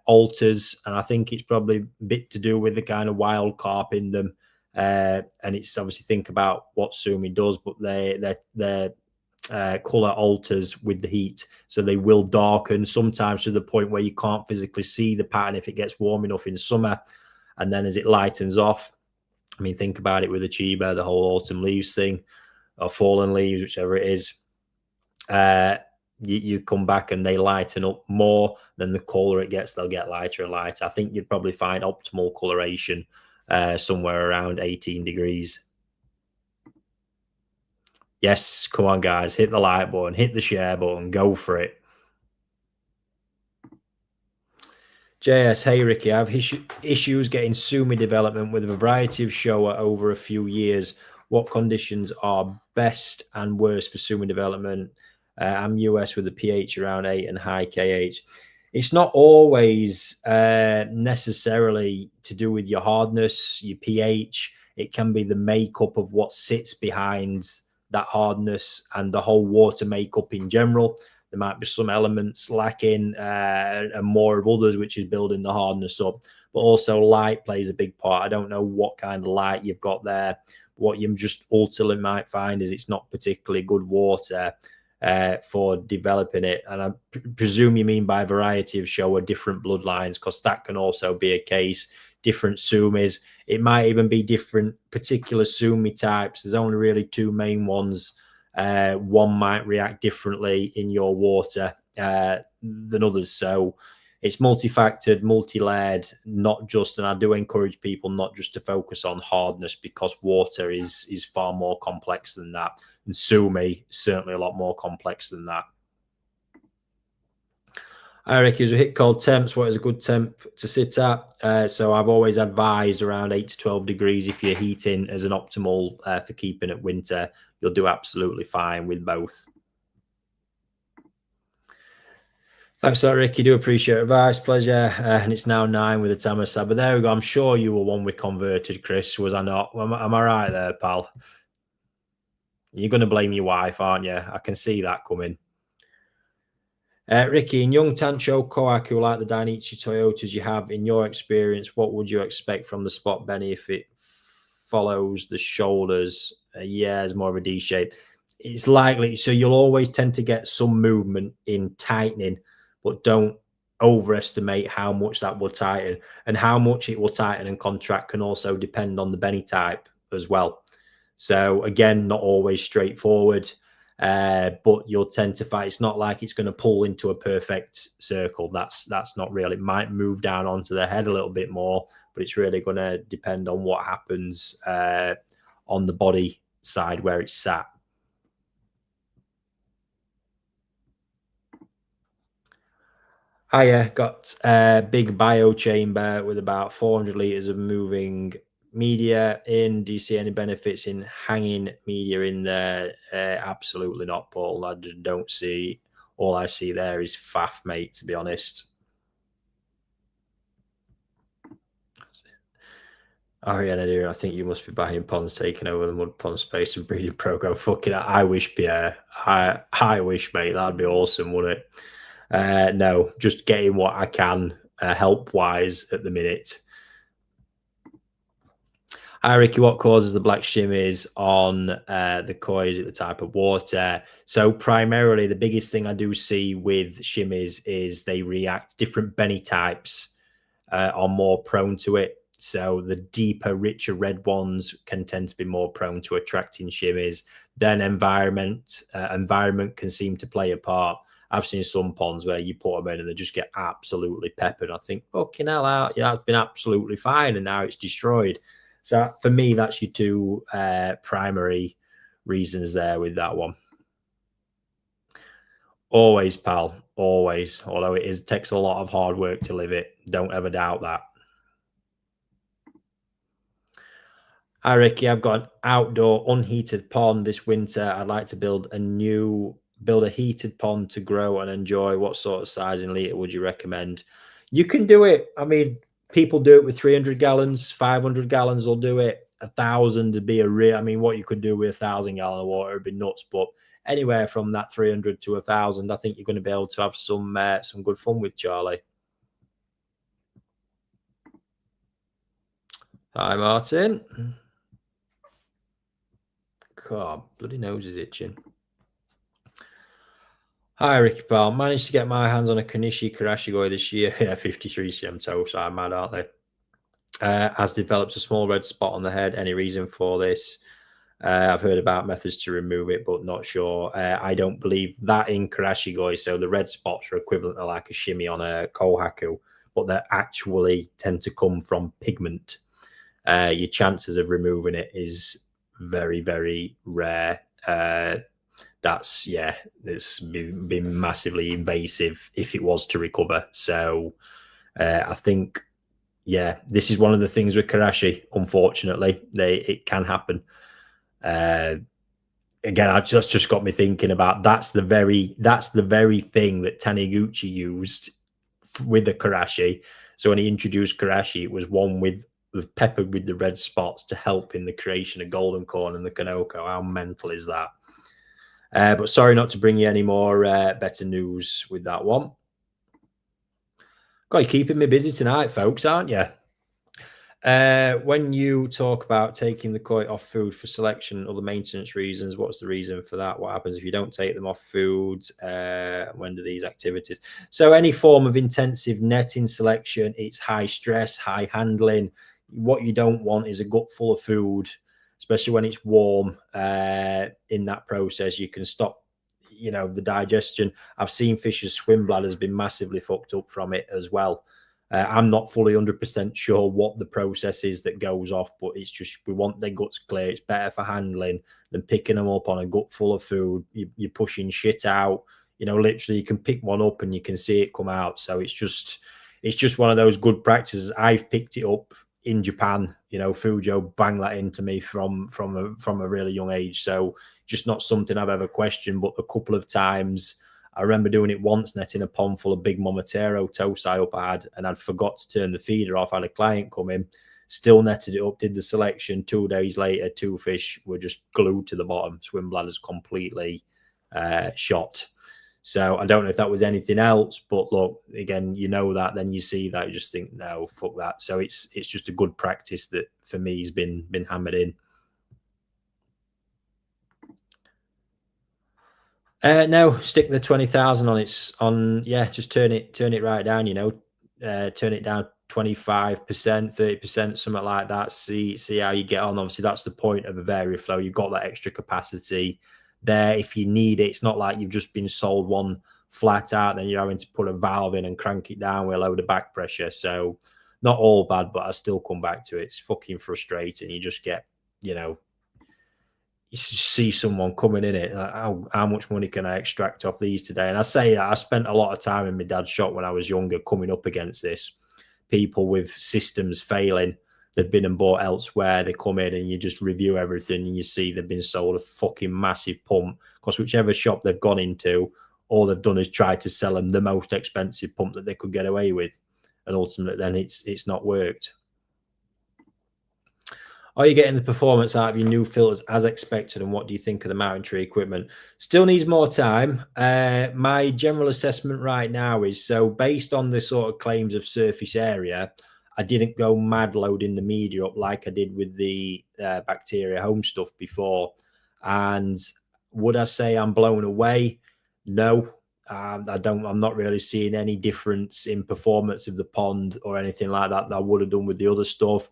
A: alters, and I think it's probably a bit to do with the kind of wild carp in them. And it's obviously, think about what Sumi does, but their color alters with the heat, so they will darken sometimes to the point where you can't physically see the pattern if it gets warm enough in summer. And then as it lightens off, I mean, think about it with a Chiba, the whole autumn leaves thing, or fallen leaves, whichever it is. You come back and they lighten up more. Then the colder it gets, they'll get lighter and lighter. I think you'd probably find optimal coloration somewhere around 18 degrees. Yes, come on, guys. Hit the like button, hit the share button, go for it. JS, hey Ricky, I have issues getting Sumi development with a variety of Showa over a few years. What conditions are best and worst for Sumi development? I'm US with a pH around 8 and high KH. It's not always necessarily to do with your hardness, your pH. It can be the makeup of what sits behind that hardness and the whole water makeup in general. There might be some elements lacking and more of others, which is building the hardness up. But also light plays a big part. I don't know what kind of light you've got there. What you just ultimately might find is it's not particularly good water for developing it. And I presume you mean by variety of Showa different bloodlines, because that can also be a case. Different Sumis. It might even be different particular Sumi types. There's only really two main ones. One might react differently in your water than others. So it's multifactored, multi-layered, not just, and I do encourage people not just to focus on hardness, because water is far more complex than that. And Sumi certainly a lot more complex than that. Eric, is a hit called temps. What is a good temp to sit at? So I've always advised around 8 to 12 degrees. If you're heating as an optimal for keeping at winter, you'll do absolutely fine with both. Thanks for that, Ricky. Do appreciate advice. Pleasure. And it's now 9 with the Tamasaba. There we go. I'm sure you were one we converted, Chris. Was I not? Am I right there, pal? You're going to blame your wife, aren't you? I can see that coming. Ricky, in young Tancho Kohaku, like the Dainichi Toyotas you have, in your experience, what would you expect from the spot Benny if it follows the shoulders? Yeah, it's more of a D shape. It's likely, so you'll always tend to get some movement in tightening, but don't overestimate how much that will tighten. And how much it will tighten and contract can also depend on the Benny type as well. So again, not always straightforward. But you'll tend to find it's not like it's going to pull into a perfect circle. That's not real. It might move down onto the head a little bit more, but it's really going to depend on what happens on the body side where it's sat. Hiya, got a big bio chamber with about 400 liters of moving media in. Do you see any benefits in hanging media in there? Absolutely not, Paul. I just don't see. All I see there is faff, mate, to be honest. Ariana, I think you must be buying ponds, taking over the mud pond space and breeding program. Fucking I wish, Pierre. I wish, mate. That'd be awesome, wouldn't it? No, just getting what I can help-wise at the minute. Hi, Ricky. What causes the black shimmies on the koi? Is it the type of water? So primarily, the biggest thing I do see with shimmies is they react. Different Benny types are more prone to it. So the deeper, richer red ones can tend to be more prone to attracting shimmies. Then environment can seem to play a part. I've seen some ponds where you put them in and they just get absolutely peppered. I think, fucking hell, yeah, that's been absolutely fine, and now it's destroyed. So for me, that's your two primary reasons there with that one. Always, pal, always. Although it takes a lot of hard work to live it. Don't ever doubt that. Hi, Ricky. I've got an outdoor unheated pond this winter. I'd like to build a heated pond to grow and enjoy. What sort of size in litre would you recommend? You can do it. I mean, people do it with 300 gallons, 500 gallons will do it. 1,000 would be a real, I mean, what you could do with 1,000 gallon of water would be nuts, but anywhere from that 300 to 1,000, I think you're going to be able to have some good fun with, Charlie. Hi, Martin. God, bloody nose is itching. Hi, Ricky Pal. Managed to get my hands on a Kanishi Karashigoi this year. Yeah, 53 cm toe, so I'm mad, aren't they? Has developed a small red spot on the head. Any reason for this? I've heard about methods to remove it, but not sure. I don't believe that in Karashigoi. So the red spots are equivalent to like a shimmy on a kohaku, but they actually tend to come from pigment. Your chances of removing it is very, very rare. It's been massively invasive if it was to recover. So I think, this is one of the things with Karashi. Unfortunately, it can happen. Again, that's just got me thinking about that's the very thing that Taniguchi used with the Karashi. So when he introduced Karashi, it was one with peppered with the red spots to help in the creation of golden corn and the Kanoko. How mental is that? But sorry not to bring you any more better news with that one. God, you're keeping me busy tonight, folks, aren't you? When you talk about taking the koi off food for selection and other maintenance reasons, what's the reason for that? What happens if you don't take them off food? When do these activities? So any form of intensive netting selection, it's high stress, high handling. What you don't want is a gut full of food, especially when it's warm. In that process, you can stop, the digestion. I've seen fish's swim bladder's been massively fucked up from it as well. I'm not fully 100% sure what the process is that goes off, but it's just we want their guts clear. It's better for handling than picking them up on a gut full of food. You're pushing shit out. Literally, you can pick one up and you can see it come out. So it's just one of those good practices. I've picked it up in Japan. Fujo banged that into me from a really young age. So just not something I've ever questioned. But a couple of times, I remember doing it once, netting a pond full of big Momatero tosai up I had, and I'd forgot to turn the feeder off. I had a client come in, still netted it up, did the selection. 2 days later, 2 fish were just glued to the bottom. Swim bladders completely shot. So I don't know if that was anything else, but look, again, that, then you see that, you just think, no, fuck that. So it's just a good practice that for me has been hammered in. No, stick the 20,000 on its on. Yeah, just turn it right down. Turn it down 25%, 30%, something like that. See how you get on. Obviously, that's the point of a VariFlow. You've got that extra capacity there if you need it. It's not like you've just been sold one flat out, then you're having to put a valve in and crank it down with a load of back pressure. So not all bad, but I still come back to it. It's fucking frustrating. You just get, you see someone coming in it, like, how much money can I extract off these today? And I say that I spent a lot of time in my dad's shop when I was younger coming up against this. People with systems failing, they've been and bought elsewhere, they come in and you just review everything and you see they've been sold a fucking massive pump, because whichever shop they've gone into, all they've done is try to sell them the most expensive pump that they could get away with, and ultimately then it's not worked. Are you getting the performance out of your new filters as expected? And what do you think of the mountain tree equipment? Still needs more time. My general assessment right now is, so based on the sort of claims of surface area, I didn't go mad loading the media up like I did with the Bacteria home stuff before. And would I say I'm blown away? No. I'm not really seeing any difference in performance of the pond or anything like that I would have done with the other stuff.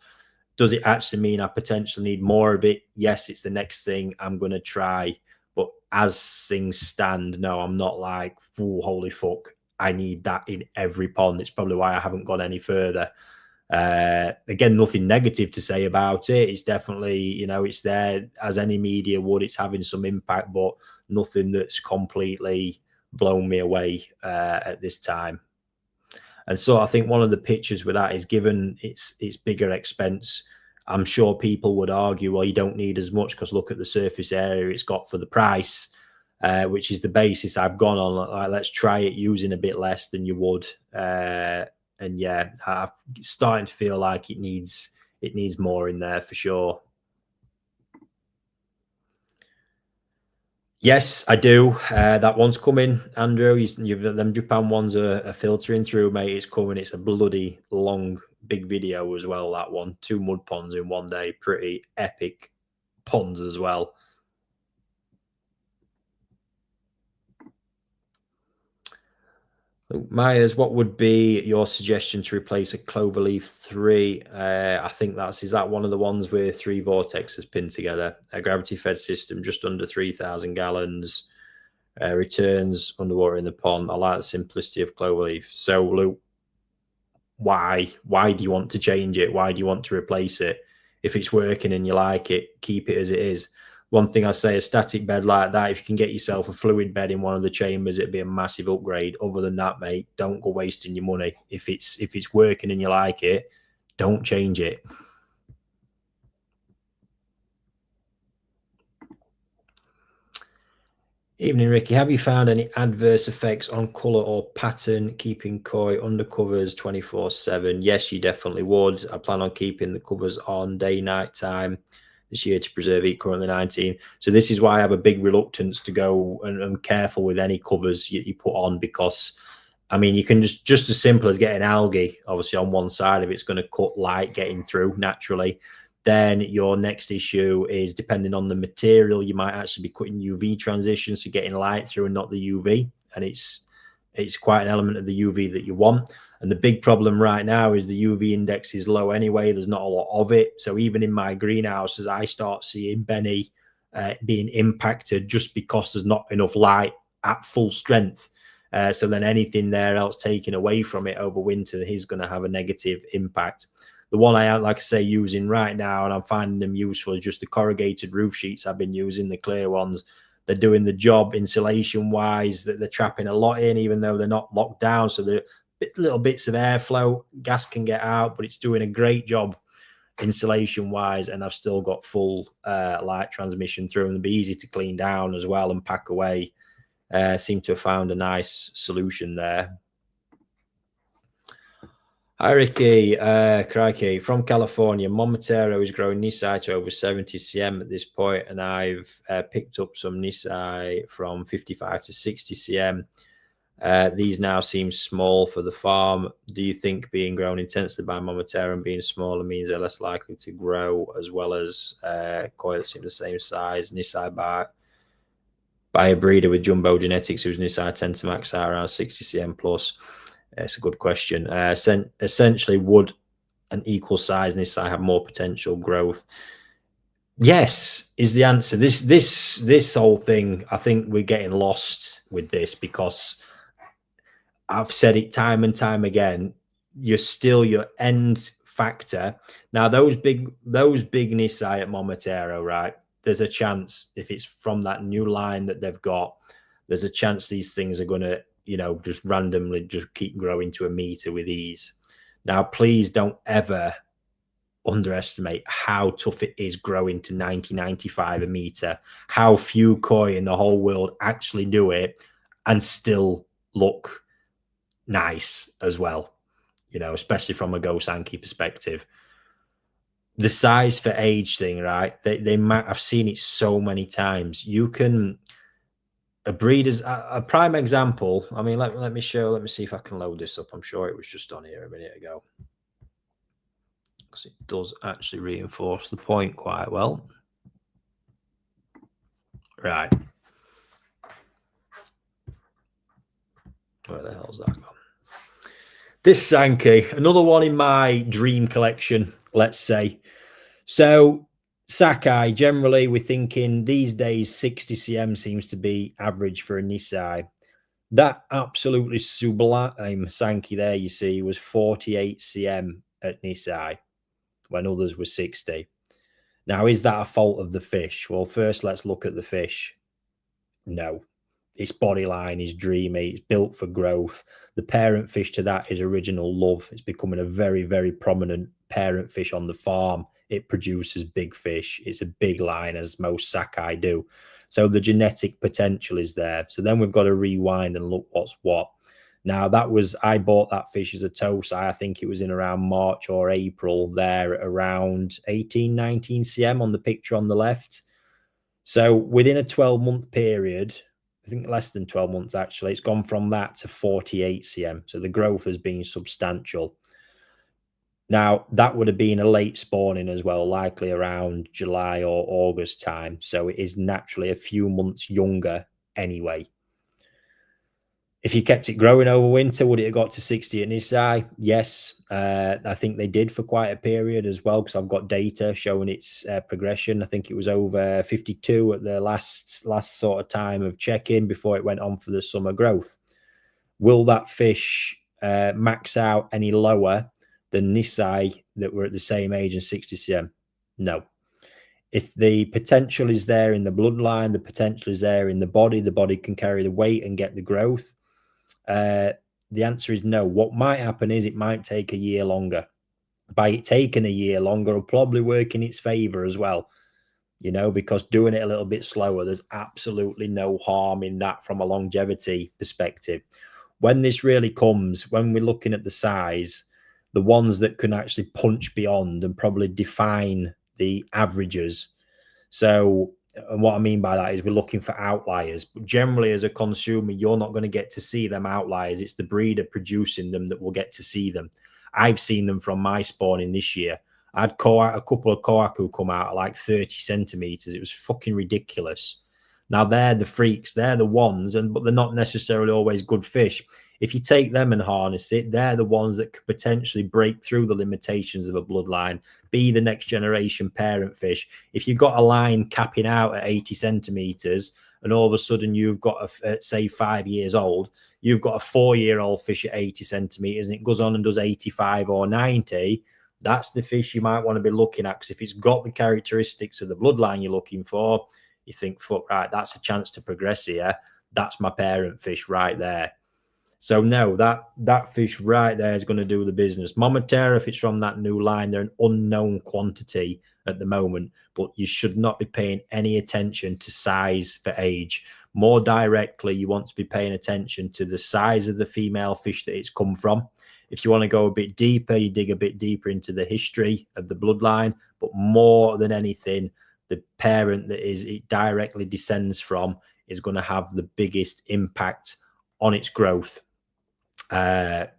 A: Does it actually mean I potentially need more of it? Yes, it's the next thing I'm going to try. But as things stand, no, I'm not like, oh, holy fuck, I need that in every pond. It's probably why I haven't gone any further. Again, nothing negative to say about it. It's definitely, it's there as any media would. It's having some impact, but nothing that's completely blown me away at this time. And so I think one of the pictures with that is, given its bigger expense, I'm sure people would argue, well, you don't need as much because look at the surface area it's got for the price, which is the basis I've gone on. Like, let's try it using a bit less than you would. And yeah, I'm starting to feel like it needs more in there for sure. Yes, I do. That one's coming, Andrew. Them Japan ones are filtering through, mate. It's coming. It's a bloody long, big video as well. That one, 2 mud ponds in one day. Pretty epic ponds as well. Myers, what would be your suggestion to replace a Cloverleaf 3? I think is that one of the ones with 3 vortexes pinned together? A gravity-fed system, just under 3,000 gallons. Returns underwater in the pond. I like the simplicity of Cloverleaf. So, Luke, why do you want to change it? Why do you want to replace it? If it's working and you like it, keep it as it is. One thing I say, a static bed like that, if you can get yourself a fluid bed in one of the chambers, it'd be a massive upgrade. Other than that, mate, don't go wasting your money. If it's working and you like it, don't change it. Evening, Ricky. Have you found any adverse effects on colour or pattern keeping koi under covers 24/7? Yes, you definitely would. I plan on keeping the covers on day, night time. this year to preserve heat, currently 19. So this is why I have a big reluctance to go and careful with any covers you put on, because I mean, you can just as simple as getting algae, obviously on one side of it's going to cut light getting through naturally. Then your next issue is, depending on the material, you might actually be cutting UV transitions, so getting light through and not the UV. And it's quite an element of the UV that you want. And the big problem right now is the UV index is low anyway. There's not a lot of it. So even in my greenhouse, as I start seeing Benny being impacted just because there's not enough light at full strength. So then anything there else taken away from it over winter is going to have a negative impact. The one I am, like I say, using right now, and I'm finding them useful, is just the corrugated roof sheets I've been using, the clear ones. They're doing the job insulation-wise, that they're trapping a lot in, even though they're not locked down. So they're little bits of airflow, gas can get out, but it's doing a great job insulation-wise, and I've still got full light transmission through, and they'll be easy to clean down as well and pack away. Seem to have found a nice solution there. Hi, Ricky. Crikey. From California, Momotaro is growing Nisai to over 70 cm at this point, and I've picked up some Nisai from 55 to 60 cm. These now seem small for the farm. Do you think being grown intensely by Momotaro and being smaller means they're less likely to grow, as well as koi that seem the same size, Nisai by a breeder with jumbo genetics whose Nisai tend to max out around 60 cm plus? It's a good question. Essentially, would an equal size Nisai have more potential growth? Yes, is the answer. This whole thing, I think we're getting lost with this, because I've said it time and time again. You're still your end factor. Now, those big Nisai at Momotaro, right? There's a chance, if it's from that new line that they've got, there's a chance these things are going to, just randomly just keep growing to a meter with ease. Now, please don't ever underestimate how tough it is growing to 90-95 a meter. How few koi in the whole world actually do it and still look nice as well, especially from a Gosanki perspective. The size for age thing, right? They might, I've seen it so many times. You can, a breeder's a prime example. I mean, let me see if I can load this up. I'm sure it was just on here a minute ago, because it does actually reinforce the point quite well. Right. Where the hell's that gone? This Sankey, another one in my dream collection, let's say. So Sakai, generally we're thinking these days 60 cm seems to be average for a Nisai. That absolutely sublime Sankey there, you see, was 48 cm at Nisai when others were 60. Now, is that a fault of the fish? Well, first let's look at the fish. No. Its body line is dreamy. It's built for growth. The parent fish to that is Original Love. It's becoming a very, very prominent parent fish on the farm. It produces big fish. It's a big line, as most Sakai do. So the genetic potential is there. So then we've got to rewind and look what's what. Now, I bought that fish as a Tosai. I think it was in around March or April there, around 18, 19 cm on the picture on the left. So within a 12-month period, I think less than 12 months actually, it's gone from that to 48 cm. So the growth has been substantial. Now, that would have been a late spawning as well, likely around July or August time. So it is naturally a few months younger anyway. If you kept it growing over winter, would it have got to 60 at Nisai? Yes. I think they did for quite a period as well, because I've got data showing its progression. I think it was over 52 at the last sort of time of check-in before it went on for the summer growth. Will that fish max out any lower than Nisai that were at the same age and 60 cm? No. If the potential is there in the bloodline, the potential is there in the body can carry the weight and get the growth. The answer is no. What might happen is it might take a year longer. By it taking a year longer, it'll probably work in its favor as well, because doing it a little bit slower, there's absolutely no harm in that from a longevity perspective. When this really comes, when we're looking at the size, the ones that can actually punch beyond and probably define the averages So, and what I mean by that is we're looking for outliers. But generally, as a consumer, you're not going to get to see them outliers. It's the breeder producing them that will get to see them. I've seen them from my spawning this year. I had a couple of koaku come out at like 30 centimeters. It was fucking ridiculous. Now they're the freaks, they're the ones, but they're not necessarily always good fish. If you take them and harness it, they're the ones that could potentially break through the limitations of a bloodline, be the next generation parent fish. If you've got a line capping out at 80 centimeters and all of a sudden you've got, say, 5 years old, you've got a 4-year-old fish at 80 centimeters and it goes on and does 85 or 90, that's the fish you might want to be looking at, because if it's got the characteristics of the bloodline you're looking for, you think, fuck, right, that's a chance to progress here. That's my parent fish right there. So no, that fish right there is going to do the business. Momotera, if it's from that new line, they're an unknown quantity at the moment, but you should not be paying any attention to size for age. More directly, you want to be paying attention to the size of the female fish that it's come from. If you want to go a bit deeper, you dig a bit deeper into the history of the bloodline, but more than anything, the parent that it directly descends from is going to have the biggest impact on its growth. And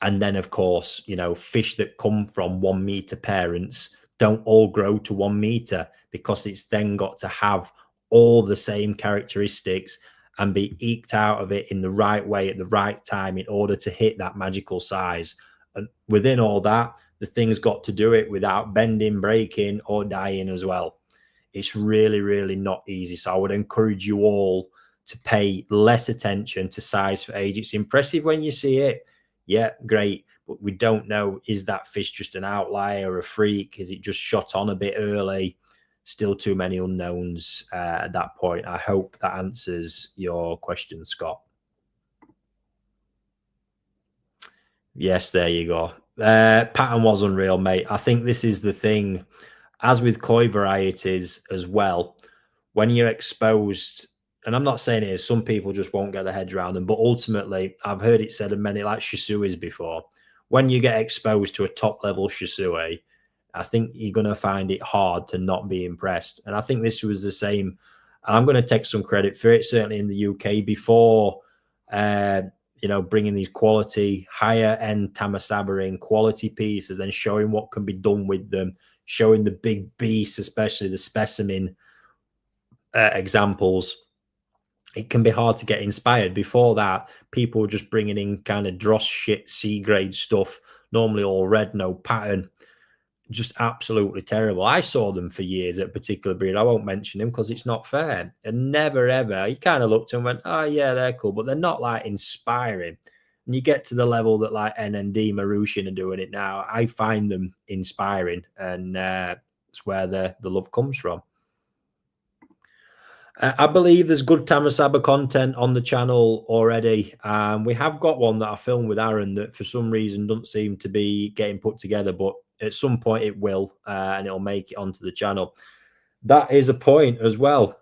A: then, of course, fish that come from 1 meter parents don't all grow to 1 meter, because it's then got to have all the same characteristics and be eked out of it in the right way at the right time in order to hit that magical size. And within all that, the thing's got to do it without bending, breaking, or dying as well. It's really, really not easy. So I would encourage you all to pay less attention to size for age. It's impressive when you see it. Yeah, great. But we don't know, is that fish just an outlier or a freak? Is it just shot on a bit early? Still too many unknowns at that point. I hope that answers your question, Scott. Yes, there you go. Pattern was unreal, mate. I think this is the thing, as with koi varieties as well, when you're exposed, and I'm not saying it is, some people just won't get their heads around them, but ultimately, I've heard it said of many, like shisuis before, when you get exposed to a top level shisui, I think you're going to find it hard to not be impressed. And I think this was the same. I'm going to take some credit for it, certainly in the UK, before bringing these quality, higher end Tamasaba in quality pieces, then showing what can be done with them, showing the big beasts, especially the specimen examples. It can be hard to get inspired. Before that, people were just bringing in kind of dross shit, C grade stuff, normally all red, no pattern. Just absolutely terrible. I saw them for years at a particular breed. I won't mention them because it's not fair. And never ever, he kind of looked and went, oh yeah, they're cool, but they're not like inspiring. And you get to the level that like NND, Marushin are doing it now, I find them inspiring, and it's where the love comes from. I believe there's good Tamasaba content on the channel already. We have got one that I filmed with Aaron that for some reason doesn't seem to be getting put together, but at some point it will, and it'll make it onto the channel. That is a point as well.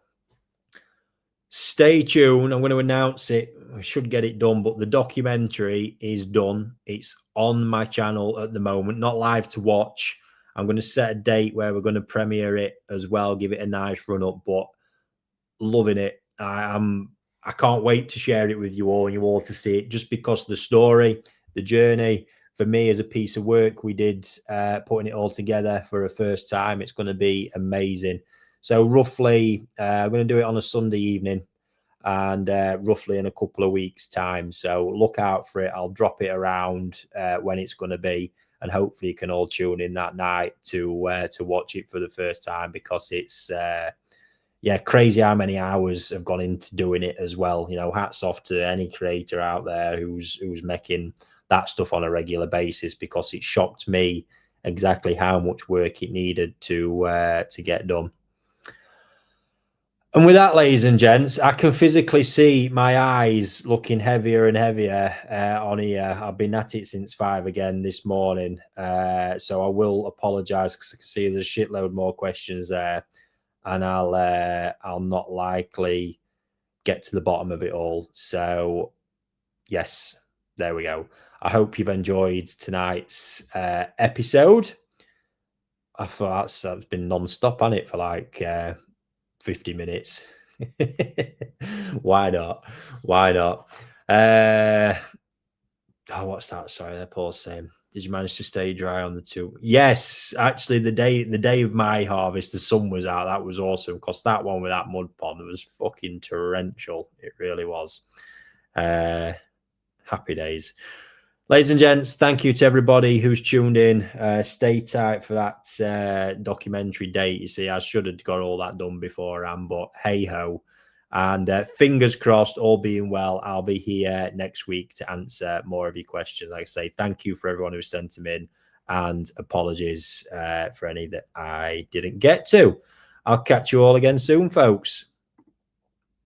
A: Stay tuned. I'm going to announce it. I should get it done, but the documentary is done. It's on my channel at the moment, not live to watch. I'm going to set a date where we're going to premiere it as well, give it a nice run up, but loving it. I can't wait to share it with you all and you all to see it, just because the story, the journey, for me as a piece of work we did putting it all together for a first time. It's going to be amazing. So roughly, I'm going to do it on a Sunday evening, and roughly in a couple of weeks' time. So look out for it. I'll drop it around when it's going to be, and hopefully you can all tune in that night to watch it for the first time, because it's crazy how many hours have gone into doing it as well. Hats off to any creator out there who's making that stuff on a regular basis, because it shocked me exactly how much work it needed to get done. And with that, ladies and gents, I can physically see my eyes looking heavier and heavier on here. I've been at it since 5 again this morning, so I will apologise, because I can see there's a shitload more questions there, and I'll not likely get to the bottom of it all. So yes, there we go. I hope you've enjoyed tonight's episode. I thought that's been non-stop on it for like 50 minutes. Why not? Why not? Oh, what's that? Sorry, they're Paul's saying. Did you manage to stay dry on the two? Yes, actually, the day of my harvest, the sun was out. That was awesome because that one with that mud pond was fucking torrential. It really was. Happy days. Ladies and gents, thank you to everybody who's tuned in. Stay tight for that documentary date. You see, I should have got all that done beforehand, but hey ho. And fingers crossed, all being well, I'll be here next week to answer more of your questions. Like I say, thank you for everyone who sent them in, and apologies for any that I didn't get to. I'll catch you all again soon, folks.